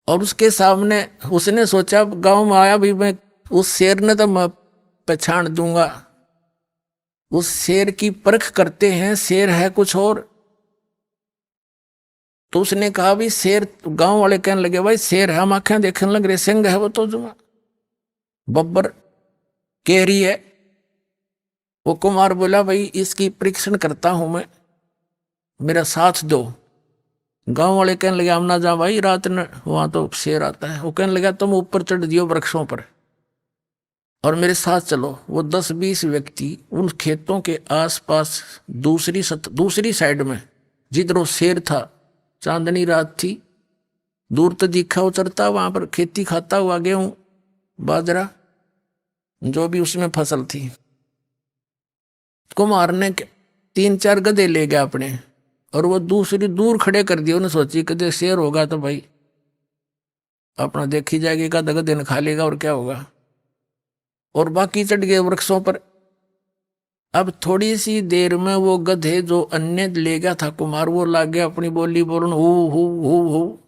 और उसके सामने उसने सोचा गांव में आया भी मैं उस शेर ने तो मैं पहचान दूंगा, उस शेर की परख करते हैं, शेर है कुछ और। तो उसने कहा भी शेर, गांव वाले कहने लगे भाई शेर है, हम आंखें देखने लग रहे, सिंह है वो तो जुमा बब्बर केरी है। वो कुमार बोला भाई इसकी परीक्षण करता हूं मैं, मेरा साथ दो। गांव वाले कहने लगे हम ना जा भाई, रात में वहां तो शेर आता है। वो कहने लगा तुम ऊपर चढ़ दियो वृक्षों पर और मेरे साथ चलो। वो 10-20 व्यक्ति उन खेतों के आसपास दूसरी साइड में जिधर वो शेर था, चांदनी रात थी, दूर तो दिखा उतरता, वहां पर खेती खाता हुआ, गेहूं बाजरा जो भी उसमें फसल थी। कुम्हार ने 3-4 गधे ले गया अपने, और वो दूसरी दूर खड़े कर दिए। उन्हें सोची कदे शेर होगा तो भाई अपना देखी जाएगी, का गधे ने खा लेगा और क्या होगा। और बाकी चढ़ गए वृक्षों पर। अब थोड़ी सी देर में वो गधे जो अन्य ले गया था कुमार, वो लाग गया अपनी बोली बोलन, हु।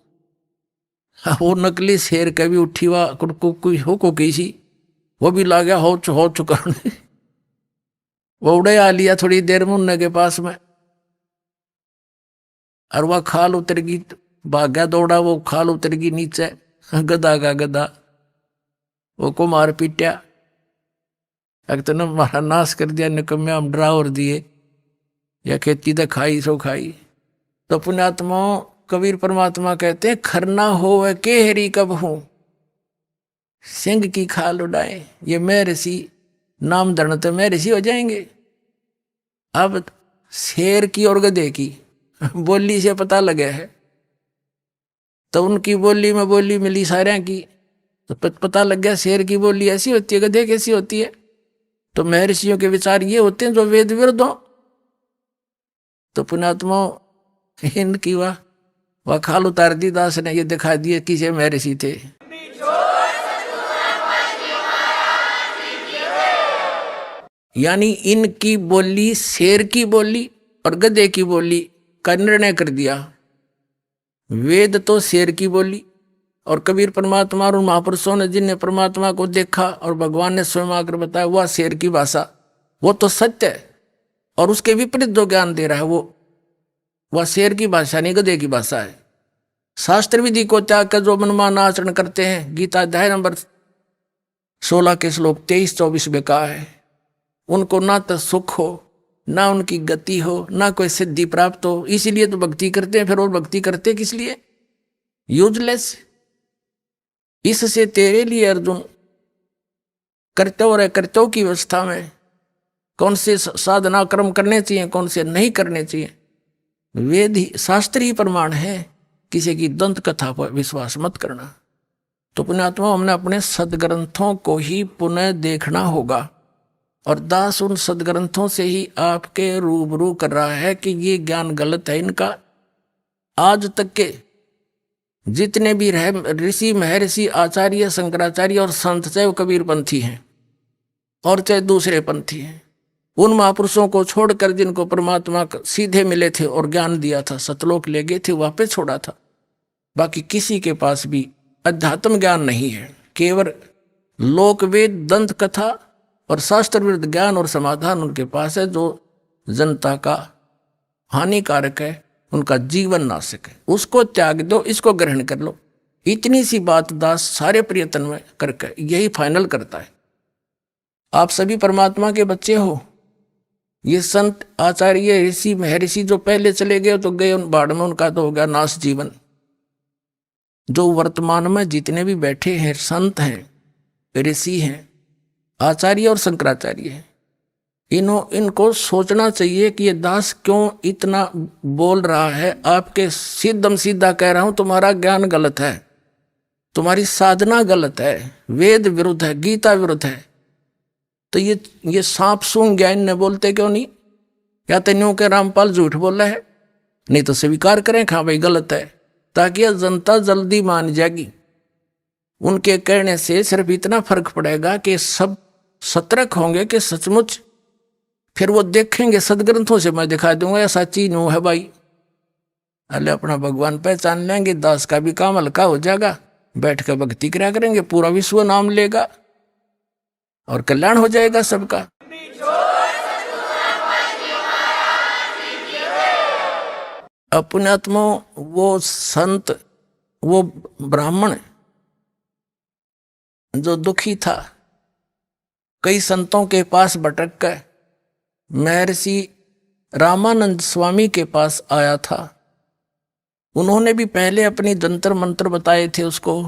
वो नकली शेर कभी उठी हुआ हो सी, वो भी ला गया हो चुका। वो उड़े आ लिया थोड़ी देर में उन्ने के पास में, और वह खाल उतर गई, भाग्या दौड़ा, वो खाल उतर गई नीचे, गधा का गधा। वो को मार पीटा, एक तो न मारा नाश कर दिया, निकम्मे हम डरा और दिए, या खेती तो खाई सो खाई। तो पुण्यात्माओं कबीर परमात्मा कहते हैं खरना हो वह के हरी कब हूं, सिंह की खाल उड़ाए। ये मैं ऋषि नाम धरण तो मैं ऋषि हो जाएंगे। अब शेर की और गधे की बोली से पता लगे है, तो उनकी बोली में बोली मिली सारे की, तो पता लग गया शेर की बोली ऐसी होती है, गधे कैसी होती है। तो महर्षियों के विचार ये होते हैं जो वेद विरुद्ध हो। तो पुण्यात्मा इनकी वह खाल उतार दी दास ने, ये दिखा दिए किसे महर्षि थे। यानी इनकी बोली शेर की बोली और गधे की बोली का निर्णय कर दिया। वेद तो शेर की बोली, और कबीर परमात्मा और महापुरुषों ने जिनने परमात्मा को देखा और भगवान ने स्वयं आकर बताया, वह शेर की भाषा, वो तो सत्य है। और उसके विपरीत जो ज्ञान दे रहा है वह शेर की भाषा नहीं, गधे की भाषा है। शास्त्र विधि को त्याग कर जो मनमाना आचरण करते हैं, गीता अध्याय नंबर 16 के श्लोक 23-24 में कहा है, उनको ना तो सुख हो, ना उनकी गति हो, ना कोई सिद्धि प्राप्त हो। इसीलिए तो भक्ति करते हैं। फिर और भक्ति करते किस लिए? यूजलेस। इससे तेरे लिए अर्जुन कर्तव्य की व्यवस्था में कौन से साधना कर्म करने चाहिए, कौन से नहीं करने चाहिए, वेद ही शास्त्र ही प्रमाण है। किसी की दंत कथा पर विश्वास मत करना। तो पुण्यात्मा, हमने अपने सदग्रंथों को ही पुनः देखना होगा और दास उन सदग्रंथों से ही आपके रूबरू कर रहा है कि ये ज्ञान गलत है इनका। आज तक के जितने भी ऋषि महर्षि आचार्य शंकराचार्य और संत, चाहे वो कबीर पंथी हैं और चाहे दूसरे पंथी हैं, उन महापुरुषों को छोड़कर जिनको परमात्मा सीधे मिले थे और ज्ञान दिया था, सतलोक ले गए थे, वापस छोड़ा था, बाकी किसी के पास भी अध्यात्म ज्ञान नहीं है। केवल लोकवेद, दंत कथा और शास्त्र विरुद्ध ज्ञान और समाधान उनके पास है, जो जनता का हानिकारक है, उनका जीवन नाशक है। उसको त्याग दो, इसको ग्रहण कर लो। इतनी सी बात दास सारे प्रयत्न में करके यही फाइनल करता है। आप सभी परमात्मा के बच्चे हो। ये संत आचार्य ऋषि महर्षि जो पहले चले गए तो गए उन बाढ़ में, उनका तो हो गया नाश जीवन। जो वर्तमान में जितने भी बैठे हैं संत हैं, ऋषि हैं, आचार्य और शंकराचार्य हैं, इनको सोचना चाहिए कि ये दास क्यों इतना बोल रहा है। आपके सीधम सीधा कह रहा हूं, तुम्हारा ज्ञान गलत है, तुम्हारी साधना गलत है, वेद विरुद्ध है, गीता विरुद्ध है। तो ये सांप सूंघ ज्ञान ने बोलते क्यों नहीं? या तो न्यू के रामपाल झूठ बोल रहा है, नहीं तो स्वीकार करें हाँ भाई गलत है, ताकि यह जनता जल्दी मान जाएगी। उनके कहने से सिर्फ इतना फर्क पड़ेगा कि सब सतर्क होंगे कि सचमुच, फिर वो देखेंगे सदग्रंथों से मैं दिखा दूंगा या सच्ची न्यू है भाई। अल्लाह अपना भगवान पहचान लेंगे, दास का भी काम हल्का हो जाएगा, बैठ कर भक्ति करा करेंगे, पूरा विश्व नाम लेगा और कल्याण हो जाएगा सबका। पुण्यात्मा, वो संत, वो ब्राह्मण जो दुखी था, कई संतों के पास भटक कर महर्षि रामानंद स्वामी के पास आया था। उन्होंने भी पहले अपनी जंतर मंत्र बताए थे उसको,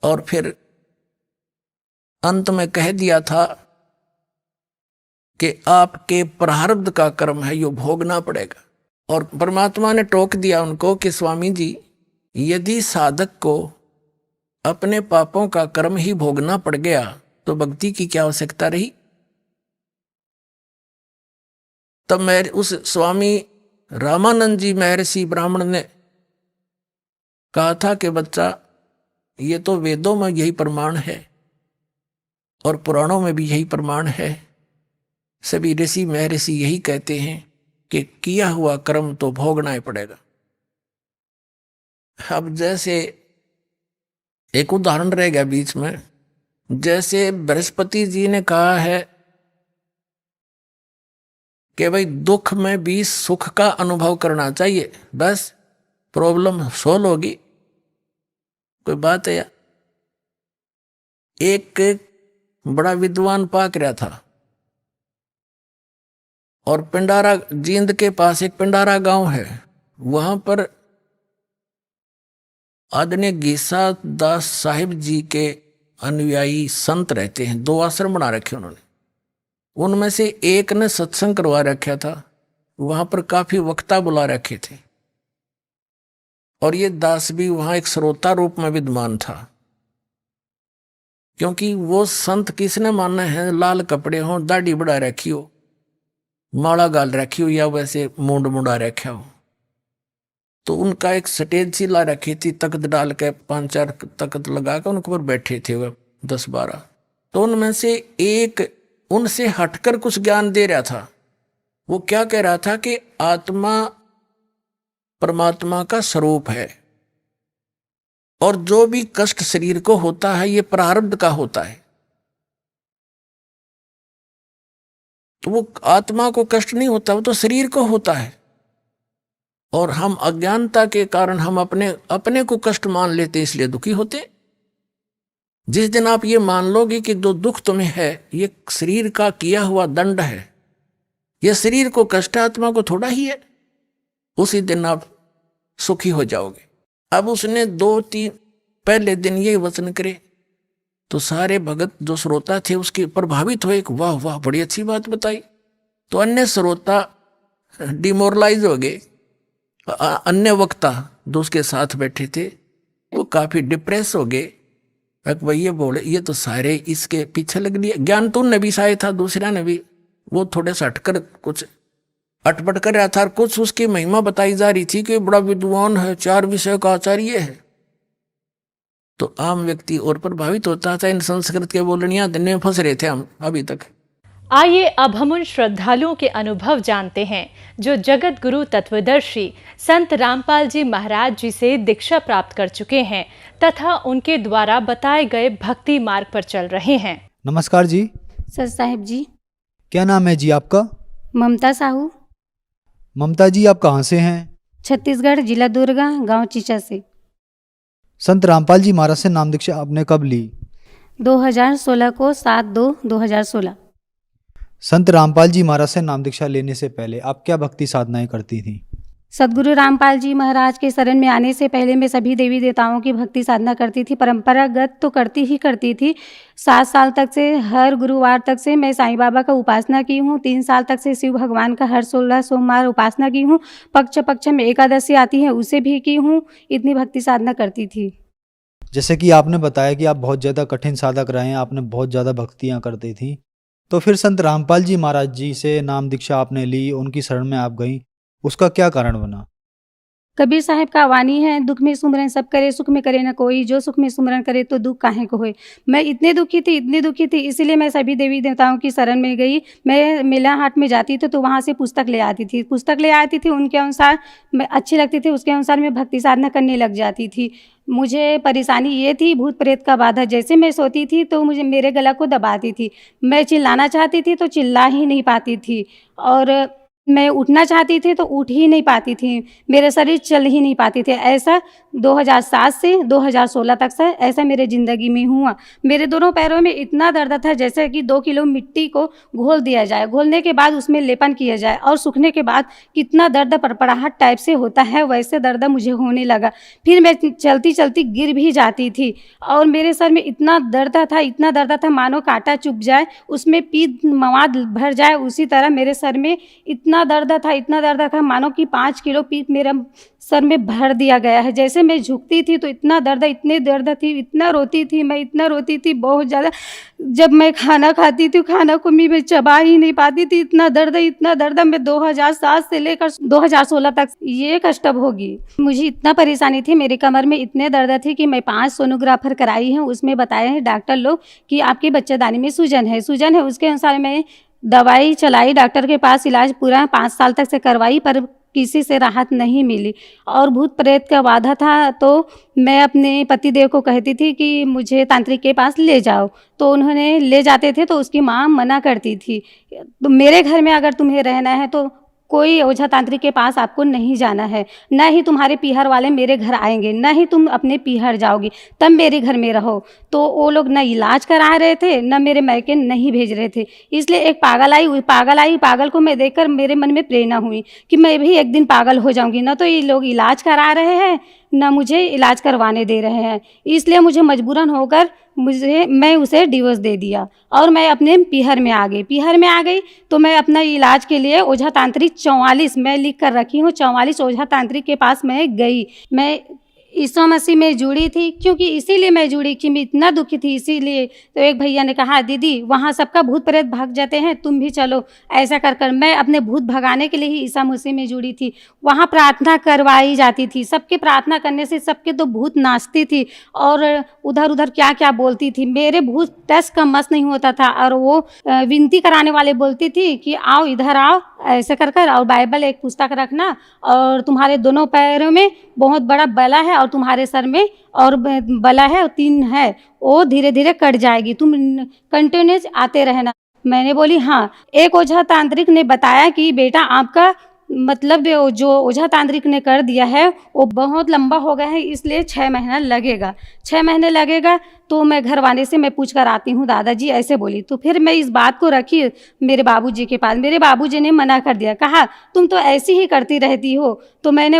और फिर अंत में कह दिया था कि आपके प्रारब्ध का कर्म है, यो भोगना पड़ेगा। और परमात्मा ने टोक दिया उनको कि स्वामी जी, यदि साधक को अपने पापों का कर्म ही भोगना पड़ गया तो भक्ति की क्या आवश्यकता रही। तब मैं उस स्वामी रामानंद जी महर्षि ब्राह्मण ने कहा था कि बच्चा, ये तो वेदों में यही प्रमाण है और पुराणों में भी यही प्रमाण है, सभी ऋषि महर्षि यही कहते हैं कि किया हुआ कर्म तो भोगना ही पड़ेगा। अब जैसे एक उदाहरण रह गया बीच में, जैसे बृहस्पति जी ने कहा है कि भाई दुख में भी सुख का अनुभव करना चाहिए, बस प्रॉब्लम सोल्व होगी। कोई बात है यार। एक बड़ा विद्वान पाक रहा था और पिंडारा, जींद के पास एक पिंडारा गांव है, वहां पर आदरणीय गीसा दास साहिब जी के अनुयायी संत रहते हैं। 2 आश्रम बना रखे उन्होंने, उनमें से एक ने सत्संग करवा रखा था, वहां पर काफी वक्ता बुला रखे थे और ये दास भी वहां एक श्रोता रूप में विद्यमान था। क्योंकि वो संत किसने मानना है, लाल कपड़े हो, दाढ़ी बढ़ा रखी हो, माला गाल रखी हो या वैसे मूंड मुड़ा रखा हो। तो उनका एक स्टेज सी ला रखी थी, तख्त डाल के 5-4 तख्त लगा कर उनके ऊपर बैठे थे वह 10-12। तो उनमें से एक उनसे हटकर कुछ ज्ञान दे रहा था। वो क्या कह रहा था कि आत्मा परमात्मा का स्वरूप है और जो भी कष्ट शरीर को होता है ये प्रारब्ध का होता है। तो वो आत्मा को कष्ट नहीं होता, वो तो शरीर को होता है। और हम अज्ञानता के कारण हम अपने को कष्ट मान लेते, इसलिए दुखी होते। जिस दिन आप ये मान लोगे कि जो दुख तुम्हें है ये शरीर का किया हुआ दंड है, ये शरीर को कष्ट आत्मा को थोड़ा ही है, उसी दिन आप सुखी हो जाओगे। अब उसने 2-3 पहले दिन ये वचन करे तो सारे भगत जो श्रोता थे उसके प्रभावित हुए, वाह वाह बड़ी अच्छी बात बताई। तो अन्य श्रोता डिमोरलाइज हो गए, अन्य वक्ता जो उसके साथ बैठे थे वो काफी डिप्रेस हो गए। भाई ये बोले ये तो सारे इसके पीछे लग लिए। ज्ञान तो नबी शायद था, दूसरा नबी वो थोड़े से हटकर कुछ अटपट कर रहा था, कुछ उसकी महिमा बताई जा रही थी कि बड़ा विद्वान है, 4 विषय का आचार्य है। तो आम व्यक्ति और प्रभावित होता था। इन संस्कृत के बोलनिया दिन में फंस रहे थे हम अभी तक। आइए अब हम उन श्रद्धालुओं के अनुभव जानते हैं जो जगत गुरु तत्वदर्शी संत रामपाल जी महाराज जी से दीक्षा प्राप्त कर चुके हैं तथा उनके द्वारा बताए गए भक्ति मार्ग पर चल रहे हैं। नमस्कार जी। सर साहिब जी। क्या नाम है जी आपका? ममता साहू। ममता जी आप कहाँ से हैं? छत्तीसगढ़, जिला दुर्गा, गांव चीचा से। संत रामपाल जी महाराज से नाम दीक्षा आपने कब ली? 2016 को 7/2/2016। संत रामपाल जी महाराज से नाम दीक्षा लेने से पहले आप क्या भक्ति साधनाएं करती थी? सदगुरु रामपाल जी महाराज के शरण में आने से पहले मैं सभी देवी देवताओं की भक्ति साधना करती थी। परंपरागत तो करती ही करती थी। 7 साल तक से हर गुरुवार तक से मैं साईं बाबा का उपासना की हूँ। 3 साल तक से शिव भगवान का हर 16 सोमवार उपासना की हूँ। पक्ष में एकादशी आती है उसे भी की हूँ। इतनी भक्ति साधना करती थी। जैसे कि आपने बताया कि आप बहुत ज़्यादा कठिन साधक रहे हैं, आपने बहुत ज़्यादा भक्तियाँ करती थी, तो फिर संत रामपाल जी महाराज जी से नाम दीक्षा आपने ली, उनकी शरण में आप गई, उसका क्या कारण बना? कबीर साहब का वाणी है, दुख में सुमरन सब करे, सुख में करे न कोई, जो सुख में सुमरन करे तो दुख काहे को होए। मैं इतनी दुखी थी, इसीलिए मैं सभी देवी देवताओं की शरण में गई। मैं मेला हाट में जाती थी तो वहाँ से पुस्तक ले आती थी, उनके अनुसार मैं अच्छी लगती थी, उसके अनुसार मैं भक्ति साधना करने लग जाती थी। मुझे परेशानी ये थी, भूत प्रेत का बाधा। जैसे मैं सोती थी तो मुझे मेरे गला को दबाती थी। मैं चिल्लाना चाहती थी तो चिल्ला ही नहीं पाती थी, और मैं उठना चाहती थी तो उठ ही नहीं पाती थी, मेरे शरीर चल ही नहीं पाती थी। ऐसा 2007 से 2016 तक से ऐसा मेरे ज़िंदगी में हुआ। मेरे दोनों पैरों में इतना दर्द था जैसे कि 2 किलो मिट्टी को घोल दिया जाए, घोलने के बाद उसमें लेपन किया जाए और सूखने के बाद कितना दर्द पड़पड़ाहट टाइप से होता है वैसे दर्द मुझे होने लगा। फिर मैं चलती चलती गिर भी जाती थी और मेरे सर में इतना दर्द था मानो कांटा चुभ जाए, उसमें पीत मवाद भर जाए। उसी तरह मेरे सर में इतना दर्द था मानो कि 5 किलो पीत मेरा सर में भर दिया गया है। जैसे मैं झुकती थी तो इतना रोती थी बहुत ज़्यादा। जब मैं खाना खाती थी, खाना को मैं चबा ही नहीं पाती थी, इतना दर्द। मैं 2007 से लेकर 2016 तक ये कष्ट भोगी। मुझे इतना परेशानी थी, मेरे कमर में इतने दर्द थी कि मैं 5 सोनोग्राफर कराई हैं। उसमें बताए हैं डॉक्टर लोग कि आपकी बच्चेदानी में सूजन है। उसके अनुसार मैं दवाई चलाई, डॉक्टर के पास इलाज पूरा 5 साल तक से करवाई, पर किसी से राहत नहीं मिली। और भूत प्रेत का बाधा था तो मैं अपने पतिदेव को कहती थी कि मुझे तांत्रिक के पास ले जाओ, तो उन्होंने ले जाते थे तो उसकी माँ मना करती थी। तो मेरे घर में अगर तुम्हें रहना है तो कोई ओझा तांत्रिक के पास आपको नहीं जाना है, न ही तुम्हारे पीहर वाले मेरे घर आएंगे, न ही तुम अपने पीहर जाओगी, तब मेरे घर में रहो। तो वो लोग न इलाज करा रहे थे, न मेरे मैके नहीं भेज रहे थे। इसलिए एक पागल को मैं देखकर मेरे मन में प्रेरणा हुई कि मैं भी एक दिन पागल हो जाऊंगी। न तो ये लोग इलाज करा रहे हैं, न मुझे इलाज करवाने दे रहे हैं। इसलिए मुझे मजबूरन होकर मैं उसे डिवोर्स दे दिया और मैं अपने पीहर में आ गई। तो मैं अपना इलाज के लिए ओझा तांत्रिक 44 मैं लिख कर रखी हूँ, 44 ओझा तांत्रिक के पास मैं गई। मैं ईसा मसीह में जुड़ी थी, क्योंकि इसीलिए मैं जुड़ी कि मैं इतना दुखी थी इसीलिए। तो एक भैया ने कहा, दीदी वहाँ सबका भूत प्रेत भाग जाते हैं, तुम भी चलो। ऐसा कर मैं अपने भूत भगाने के लिए ही ईसा मसीह में जुड़ी थी। वहाँ प्रार्थना करवाई जाती थी, सबके प्रार्थना करने से सबके तो भूत नाचती थी और उधर क्या क्या बोलती थी। मेरे भूत टस का मस नहीं होता था और वो विनती कराने वाले बोलती थी कि आओ इधर आओ, ऐसे कर और बाइबल एक पुस्तक रखना, और तुम्हारे दोनों पैरों में बहुत बड़ा बला है और तुम्हारे सर में और बला है और 3 है, वो धीरे धीरे कट जाएगी, तुम कंटिन्यूस आते रहना। मैंने बोली हाँ। एक ओझा तांत्रिक ने बताया कि बेटा आपका मतलब जो ओझा तांत्रिक ने कर दिया है वो बहुत लंबा हो गया है, इसलिए 6 महीना लगेगा। तो मैं घर वाले से मैं पूछ कर आती हूँ दादाजी, ऐसे बोली। तो फिर मैं इस बात को रखी मेरे बाबूजी के पास। मेरे बाबूजी ने मना कर दिया, कहा तुम तो ऐसी ही करती रहती हो। तो मैंने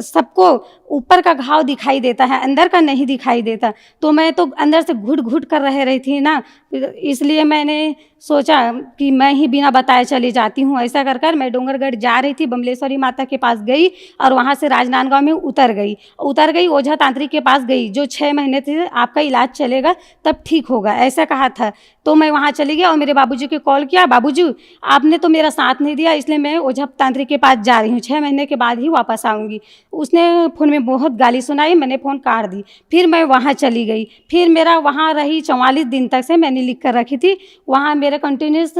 सबको ऊपर का घाव दिखाई देता है, अंदर का नहीं दिखाई देता। तो मैं तो अंदर से घुट घुट कर रह रही थी ना, इसलिए मैंने सोचा कि मैं ही बिना बताए चली जाती हूँ। ऐसा कर कर मैं डोंगरगढ़ जा रही थी, बमलेश्वरी माता के पास गई और वहाँ से राजनांदगांव में उतर गई ओझा तांत्रिक के पास गई, जो 6 महीने थे आपका इलाज चलेगा तब ठीक होगा, ऐसा कहा था। तो मैं वहाँ चली गई और मेरे बाबूजी को कॉल किया, बाबूजी आपने तो मेरा साथ नहीं दिया, इसलिए मैं ओझा तांत्रिक के पास जा रही हूँ, 6 महीने के बाद ही वापस आऊँगी। उसने फ़ोन में बहुत गाली सुनाई, मैंने फ़ोन काट दी। फिर मैं वहाँ चली गई, फिर मेरा वहाँ रही 44 दिन तक से मैंने लिख कर रखी थी। वहाँ मेरे कंटिन्यूस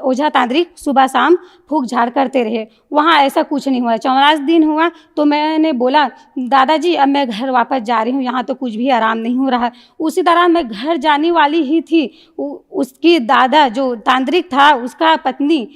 ओझा तांत्रिक सुबह शाम फूक झाड़ करते रहे, वहाँ ऐसा कुछ नहीं हुआ। 44 दिन हुआ तो मैंने बोला दादाजी अब मैं घर वापस जा रही हूँ, यहाँ तो कुछ भी आराम नहीं हो रहा। उसी तरह मैं घर जाने वाली ही थी, उसकी दादा जो तांत्रिक था उसका पत्नी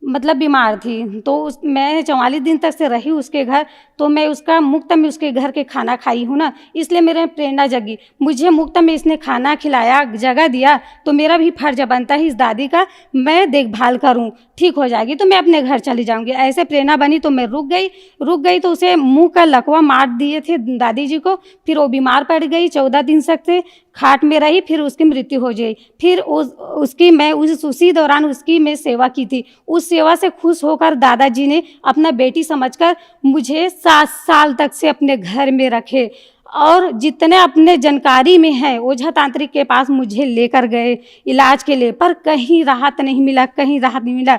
मतलब बीमार थी, तो मैं 44 दिन तक से रही उसके घर। तो मैं उसका मुफ्त में उसके घर के खाना खाई हूँ ना, इसलिए मेरे प्रेरणा जगी। मुझे मुफ्त में इसने खाना खिलाया, जगह दिया, तो मेरा भी फर्ज बनता है इस दादी का मैं देखभाल करूँ, ठीक हो जाएगी तो मैं अपने घर चली जाऊँगी। ऐसे प्रेरणा बनी तो मैं रुक गई तो उसे मुँह का लकवा मार दिए थे दादी जी को। फिर वो बीमार पड़ गई, 14 दिन तक से खाट में रही, फिर उसकी मृत्यु हो गई। फिर उसकी मैं उसी दौरान उसकी मैं सेवा की थी। उस सेवा से खुश होकर दादाजी ने अपना बेटी समझकर मुझे 7 साल तक से अपने घर में रखे और जितने अपने जानकारी में है ओझा तांत्रिक के पास मुझे लेकर गए इलाज के लिए, पर कहीं राहत नहीं मिला।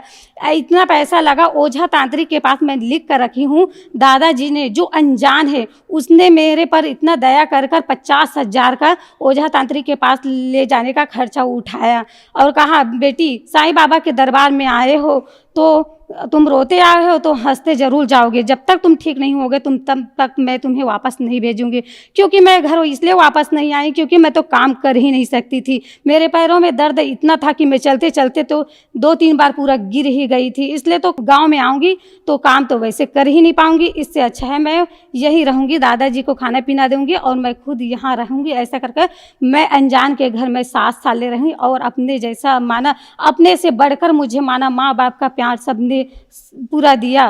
इतना पैसा लगा ओझा तांत्रिक के पास, मैं लिख कर रखी हूँ। दादाजी ने जो अनजान है उसने मेरे पर इतना दया कर 50,000 का ओझा तांत्रिक के पास ले जाने का खर्चा उठाया और कहा बेटी साईं बाबा के दरबार में आए हो तो तुम रोते आए हो तो हंसते जरूर जाओगे, जब तक तुम ठीक नहीं होगे तब तक मैं तुम्हें वापस नहीं भेजूंगी। क्योंकि मैं घर इसलिए वापस नहीं आई क्योंकि मैं तो काम कर ही नहीं सकती थी, मेरे पैरों में दर्द इतना था कि मैं चलते चलते तो 2-3 बार पूरा गिर ही गई थी। इसलिए तो गांव में आऊँगी तो काम तो वैसे कर ही नहीं पाऊँगी, इससे अच्छा है मैं यही रहूँगी, दादाजी को खाना पीना दूँगी और मैं खुद यहाँ रहूँगी। ऐसा करके मैं अनजान के घर में 7 साल रही और अपने जैसा माना, अपने से बढ़कर मुझे माना, माँ बाप का प्यार सबने पूरा दिया।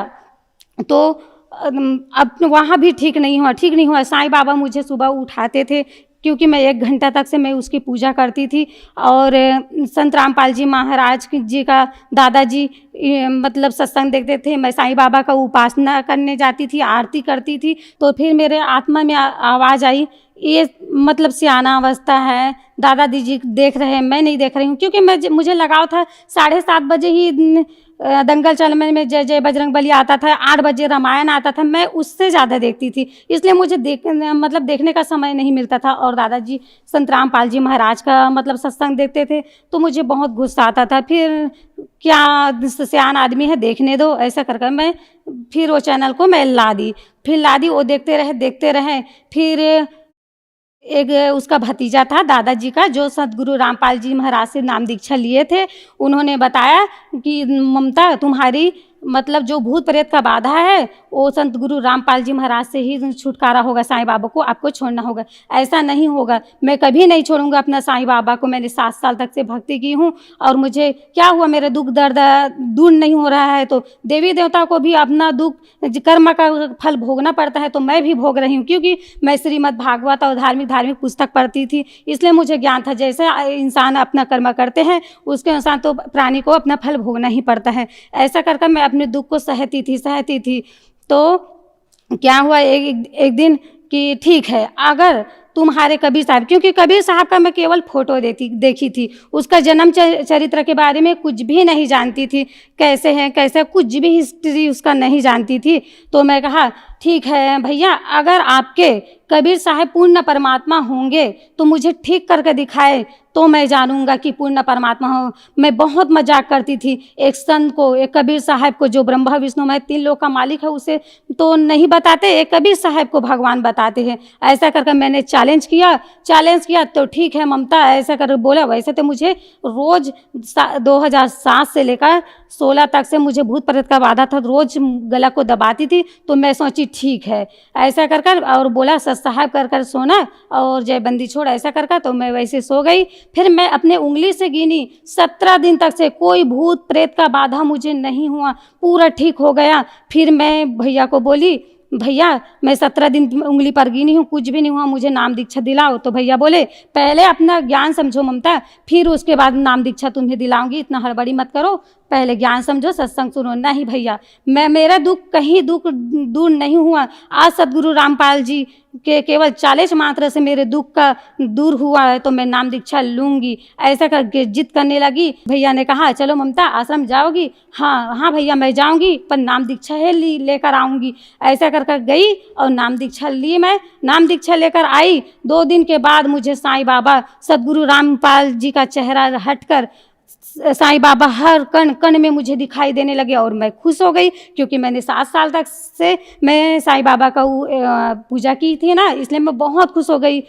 तो अब वहाँ भी ठीक नहीं हुआ। साईं बाबा मुझे सुबह उठाते थे क्योंकि मैं 1 घंटा तक से मैं उसकी पूजा करती थी और संत रामपाल जी महाराज जी का दादाजी मतलब सत्संग देखते थे। मैं साईं बाबा का उपासना करने जाती थी, आरती करती थी। तो फिर मेरे आत्मा में आवाज़ आई, ये मतलब सियाना अवस्था है, दादाजी जी देख रहे हैं, मैं नहीं देख रही हूँ। क्योंकि मुझे लगाव था 7:30 बजे ही दंगल चलने में जय जय बजरंग बली आता था, 8 बजे रामायण आता था, मैं उससे ज़्यादा देखती थी, इसलिए मुझे देखने का समय नहीं मिलता था। और दादाजी संत रामपाल जी महाराज का मतलब सत्संग देखते थे तो मुझे बहुत गुस्सा आता था। फिर क्या सियान आदमी है, देखने दो, ऐसा कर मैं फिर वो चैनल को मैं ला दी, वो देखते रहे। फिर एक उसका भतीजा था दादाजी का जो सतगुरु रामपाल जी महाराज से नाम दीक्षा लिए थे, उन्होंने बताया कि ममता तुम्हारी मतलब जो भूत प्रेत का बाधा है वो संत गुरु रामपाल जी महाराज से ही छुटकारा होगा, साईं बाबा को आपको छोड़ना होगा। ऐसा नहीं होगा, मैं कभी नहीं छोड़ूंगा अपना साईं बाबा को। मैंने 7 साल तक से भक्ति की हूँ और मुझे क्या हुआ, मेरे दुख दर्द दूर नहीं हो रहा है तो देवी देवता को भी अपना दुख कर्म का फल भोगना पड़ता है, तो मैं भी भोग रही हूँ। क्योंकि मैं श्रीमद् भागवत और धार्मिक पुस्तक पढ़ती थी, इसलिए मुझे ज्ञान था जैसे इंसान अपना कर्म करते हैं उसके अनुसार तो प्राणी को अपना फल भोगना ही पड़ता है। ऐसा कर मैं अपने दुख को सहती थी। तो क्या हुआ एक दिन कि ठीक है, अगर तुम्हारे कबीर साहब, क्योंकि कबीर साहब का मैं केवल फोटो देखी थी, उसका जन्म चरित्र के बारे में कुछ भी नहीं जानती थी, कैसे हैं कैसे कुछ भी हिस्ट्री उसका नहीं जानती थी। तो मैं कहा ठीक है भैया, अगर आपके कबीर साहब पूर्ण परमात्मा होंगे तो मुझे ठीक करके दिखाए तो मैं जानूंगा कि पूर्ण परमात्मा हो। मैं बहुत मजाक करती थी। एक संत को, एक कबीर साहब को, जो ब्रह्मा विष्णु मैं 3 लोक का मालिक है, उसे तो नहीं बताते, एक कबीर साहब को भगवान बताते हैं। ऐसा करके मैंने चैलेंज किया तो ठीक है ममता, ऐसा कर बोला। वैसे तो मुझे रोज 2007 से लेकर 16 तक से मुझे भूत प्रेत का बाधा था, रोज गला को दबाती थी। तो मैं सोची ठीक है ऐसा कर और बोला सत्साहब कर सोना और जय बंदी छोड़, ऐसा कर तो मैं वैसे सो गई। फिर मैं अपने उंगली से गिनी, 17 दिन तक से कोई भूत प्रेत का बाधा मुझे नहीं हुआ, पूरा ठीक हो गया। फिर मैं भैया को बोली, भैया मैं 17 दिन उंगली पर गिनी हूँ, कुछ भी नहीं हुआ, मुझे नाम दीक्षा दिलाओ। तो भैया बोले पहले अपना ज्ञान समझो ममता, फिर उसके बाद नाम दीक्षा तुम्हें दिलाऊंगी, इतना हड़बड़ी मत करो, पहले ज्ञान समझो, सत्संग सुनो। नहीं भैया, मेरा दुख कहीं दूर नहीं हुआ। आज सदगुरु रामपाल जी के केवल 40 मात्रा से मेरे दुख का दूर हुआ है, तो मैं नाम दीक्षा लूंगी। ऐसा करके जिद करने लगी। भैया ने कहा चलो ममता आश्रम जाओगी? हाँ भैया मैं जाऊंगी, पर नाम दीक्षा है लेकर आऊंगी। ऐसा कर गई और नाम दीक्षा ली। मैं नाम दीक्षा लेकर आई। 2 दिन के बाद मुझे साईं बाबा सदगुरु रामपाल जी का चेहरा हटकर साईं बाबा हर कण कण में मुझे दिखाई देने लगे और मैं खुश हो गई, क्योंकि मैंने 7 साल तक से मैं साईं बाबा का पूजा की थी ना, इसलिए मैं बहुत खुश हो गई।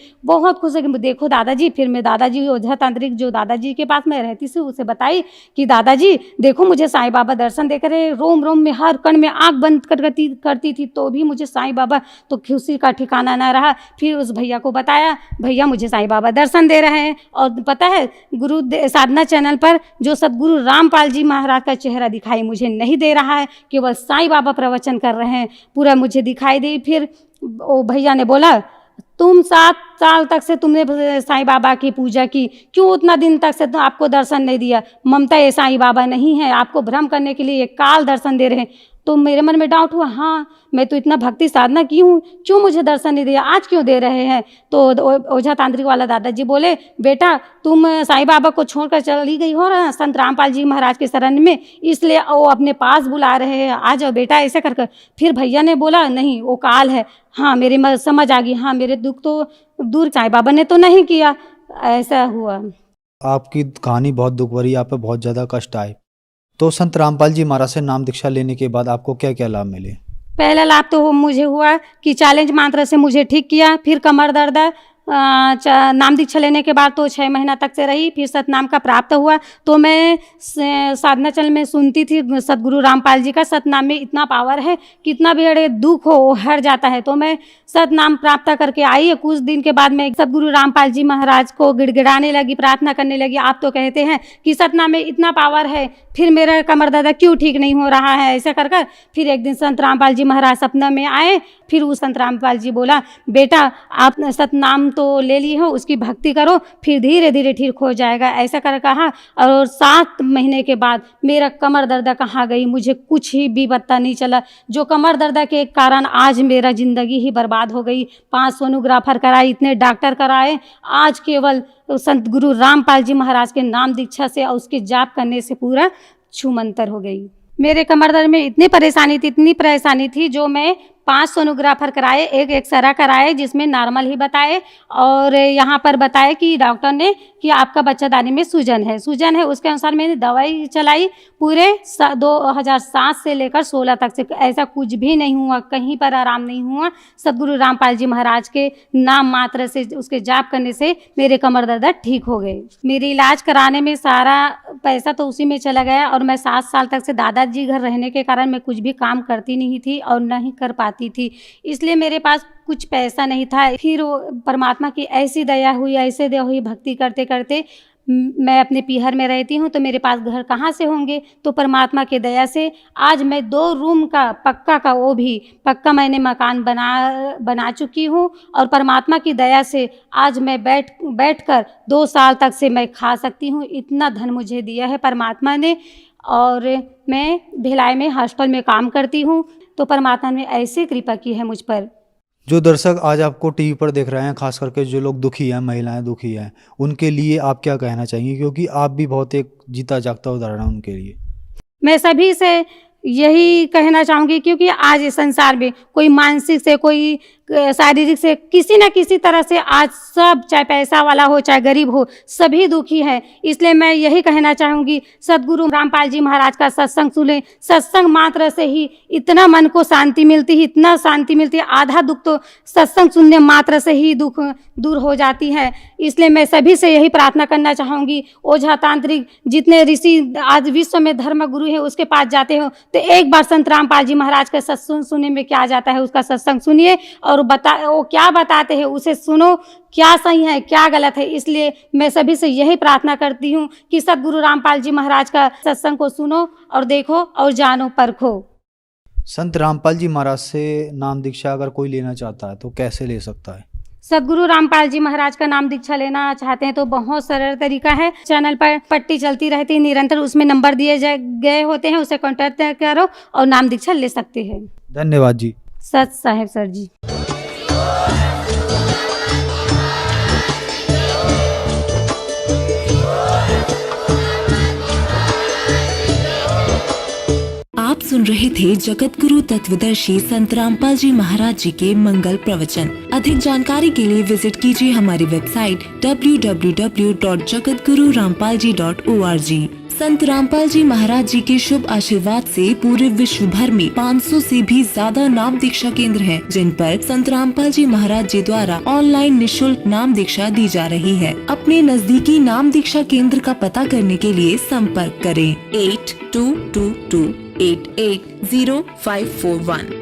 देखो दादाजी, फिर मैं दादाजी ओझा तांत्रिक जो दादाजी के पास मैं रहती थी उसे बताई कि दादाजी देखो मुझे साईं बाबा दर्शन देकर रोम रोम में हर कण में आँख बंद करती थी, तो भी मुझे साईं बाबा तो खुशी का ठिकाना ना रहा। फिर उस भैया को बताया, भैया मुझे साईं बाबा दर्शन दे रहे हैं। और पता है गुरु साधना चैनल पर जो सदगुरु रामपाल जी महाराज का चेहरा दिखाई मुझे नहीं दे रहा है, केवल साईं बाबा प्रवचन कर रहे हैं, पूरा मुझे दिखाई दे। फिर वो भैया ने बोला तुम 7 साल तक से तुमने साईं बाबा की पूजा की, क्यों उतना दिन तक से तो आपको दर्शन नहीं दिया? ममता ये साईं बाबा नहीं है, आपको भ्रम करने के लिए ये काल दर्शन दे रहे हैं। तो मेरे मन में डाउट हुआ, हाँ मैं तो इतना भक्ति साधना की हूँ, क्यों मुझे दर्शन नहीं दिया, आज क्यों दे रहे हैं? तो ओझा तांत्रिक वाला दादाजी बोले बेटा तुम साईं बाबा को छोड़कर चली गई हो ना संत रामपाल जी महाराज के शरण में, इसलिए वो अपने पास बुला रहे हैं, आ जाओ बेटा ऐसा कर। फिर भैया ने बोला नहीं वो काल है। हाँ मेरी समझ आ गई, हाँ मेरे दुख तो दूर साईं बाबा ने तो नहीं किया। ऐसा हुआ। आपकी कहानी बहुत दुख भरी, आप पे बहुत ज़्यादा कष्ट आए। तो संत रामपाल जी महाराज से नाम दीक्षा लेने के बाद आपको क्या क्या लाभ मिले? पहला लाभ तो मुझे हुआ कि चैलेंज मंत्र से मुझे ठीक किया। फिर कमर दर्द नाम दीक्षा लेने के बाद तो 6 महीना तक से रही। फिर सतनाम का प्राप्त हुआ। तो मैं साधना चैनल में सुनती थी सदगुरु रामपाल जी का, सतनाम में इतना पावर है, कितना भी बड़े दुख हो वो हट जाता है। तो मैं सतनाम प्राप्त करके आई। कुछ दिन के बाद मैं सदगुरु रामपाल जी महाराज को गिड़गिड़ाने लगी, प्रार्थना करने लगी, आप तो कहते हैं कि सतनाम में इतना पावर है, फिर मेरा कमर दर्द क्यों ठीक नहीं हो रहा है? ऐसा कर फिर एक दिन संत रामपाल जी महाराज सपना में आए। फिर उस संत रामपाल जी बोला बेटा आप सतनाम तो ले ली हो, उसकी भक्ति करो, फिर धीरे धीरे ठीक हो जाएगा। ऐसा कर कहा। और 7 महीने के बाद मेरा कमर दर्द कहाँ गई, मुझे कुछ ही भी पता नहीं चला। जो कमर दर्द के कारण आज मेरा जिंदगी ही बर्बाद हो गई। 5 सोनोग्राफर कराए, इतने डॉक्टर कराए, आज केवल संत गुरु रामपाल जी महाराज के नाम दीक्षा से और उसके जाप करने से पूरा छूमंतर हो गई। मेरे कमर दर्द में इतनी परेशानी थी जो मैं 5 सोनोग्राफर कराए, एक एक्सरा कराए जिसमें नॉर्मल ही बताए, और यहाँ पर बताए कि डॉक्टर ने कि आपका बच्चादानी में सूजन है। उसके अनुसार मैंने दवाई चलाई। पूरे 2007 से लेकर 16 तक से ऐसा कुछ भी नहीं हुआ, कहीं पर आराम नहीं हुआ। सदगुरु रामपाल जी महाराज के नाम मात्र से, उसके जाप करने से मेरे कमर दर्द ठीक हो गए। मेरे इलाज कराने में सारा पैसा तो उसी में चला गया, और मैं 7 साल तक से दादाजी घर रहने के कारण मैं कुछ भी काम करती नहीं थी और नहीं कर पाती थी, इसलिए मेरे पास कुछ पैसा नहीं था। फिर वो परमात्मा की ऐसी दया हुई, ऐसे दया हुई, भक्ति करते करते मैं अपने पीहर में रहती हूँ, तो मेरे पास घर कहाँ से होंगे? तो परमात्मा की दया से आज मैं 2 रूम का पक्का का, वो भी पक्का मैंने मकान बना चुकी हूँ। और परमात्मा की दया से आज मैं बैठ कर 2 साल तक से मैं खा सकती हूँ। इतना धन मुझे दिया है परमात्मा ने। और मैं भिलाई में हॉस्टल में काम करती हूँ, तो परमात्मा ने ऐसी कृपा की है मुझ पर। जो दर्शक आज आपको टीवी पर देख रहे हैं, खास करके जो लोग दुखी हैं, महिलाएं दुखी हैं, उनके लिए आप क्या कहना चाहेंगे? क्योंकि आप भी बहुत एक जीता जागता उदाहरण है उनके लिए। मैं सभी से यही कहना चाहूँगी, क्योंकि आज इस संसार में कोई मानसिक से, कोई शारीरिक से किसी न किसी तरह से आज सब, चाहे पैसा वाला हो चाहे गरीब हो, सभी दुखी है। इसलिए मैं यही कहना चाहूँगी, सदगुरु रामपाल जी महाराज का सत्संग सुने। सत्संग मात्र से ही इतना मन को शांति मिलती है, इतना शांति मिलती है। आधा दुख तो सत्संग सुनने मात्र से ही दुख दूर हो जाती है। इसलिए मैं सभी से यही प्रार्थना करना चाहूँगी, ओझा तांत्रिक जितने ऋषि आज विश्व में धर्म गुरु है उसके पास जाते हो तो एक बार संत रामपाल जी महाराज का सत्संग सुनने में क्या जाता है, उसका सत्संग सुनिए और वो क्या बताते हैं उसे सुनो, क्या सही है क्या गलत है। इसलिए मैं सभी से यही प्रार्थना करती हूँ कि सदगुरु रामपाल जी महाराज का सत्संग को सुनो और देखो और जानो परखो। संत रामपाल जी महाराज से नाम दीक्षा अगर कोई लेना चाहता है तो कैसे ले सकता है? सदगुरु रामपाल जी महाराज का नाम दीक्षा लेना चाहते हैं तो बहुत सरल तरीका है। चैनल पर पट्टी चलती रहती है निरंतर, उसमें नंबर दिए गए होते हैं, उसे कांटेक्ट करो और नाम दीक्षा ले सकते हैं। धन्यवाद जी। सच साहेब सर जी। आप सुन रहे थे जगत गुरु तत्वदर्शी संत रामपाल जी महाराज जी के मंगल प्रवचन। अधिक जानकारी के लिए विजिट कीजिए हमारी वेबसाइट www.jagatgururampalji.org। संत रामपाल जी महाराज जी के शुभ आशीर्वाद से पूरे विश्व भर में 500 से भी ज्यादा नाम दीक्षा केंद्र हैं, जिन पर संत रामपाल जी महाराज जी द्वारा ऑनलाइन निशुल्क नाम दीक्षा दी जा रही है। अपने नजदीकी नाम दीक्षा केंद्र का पता करने के लिए संपर्क करें 8222880541।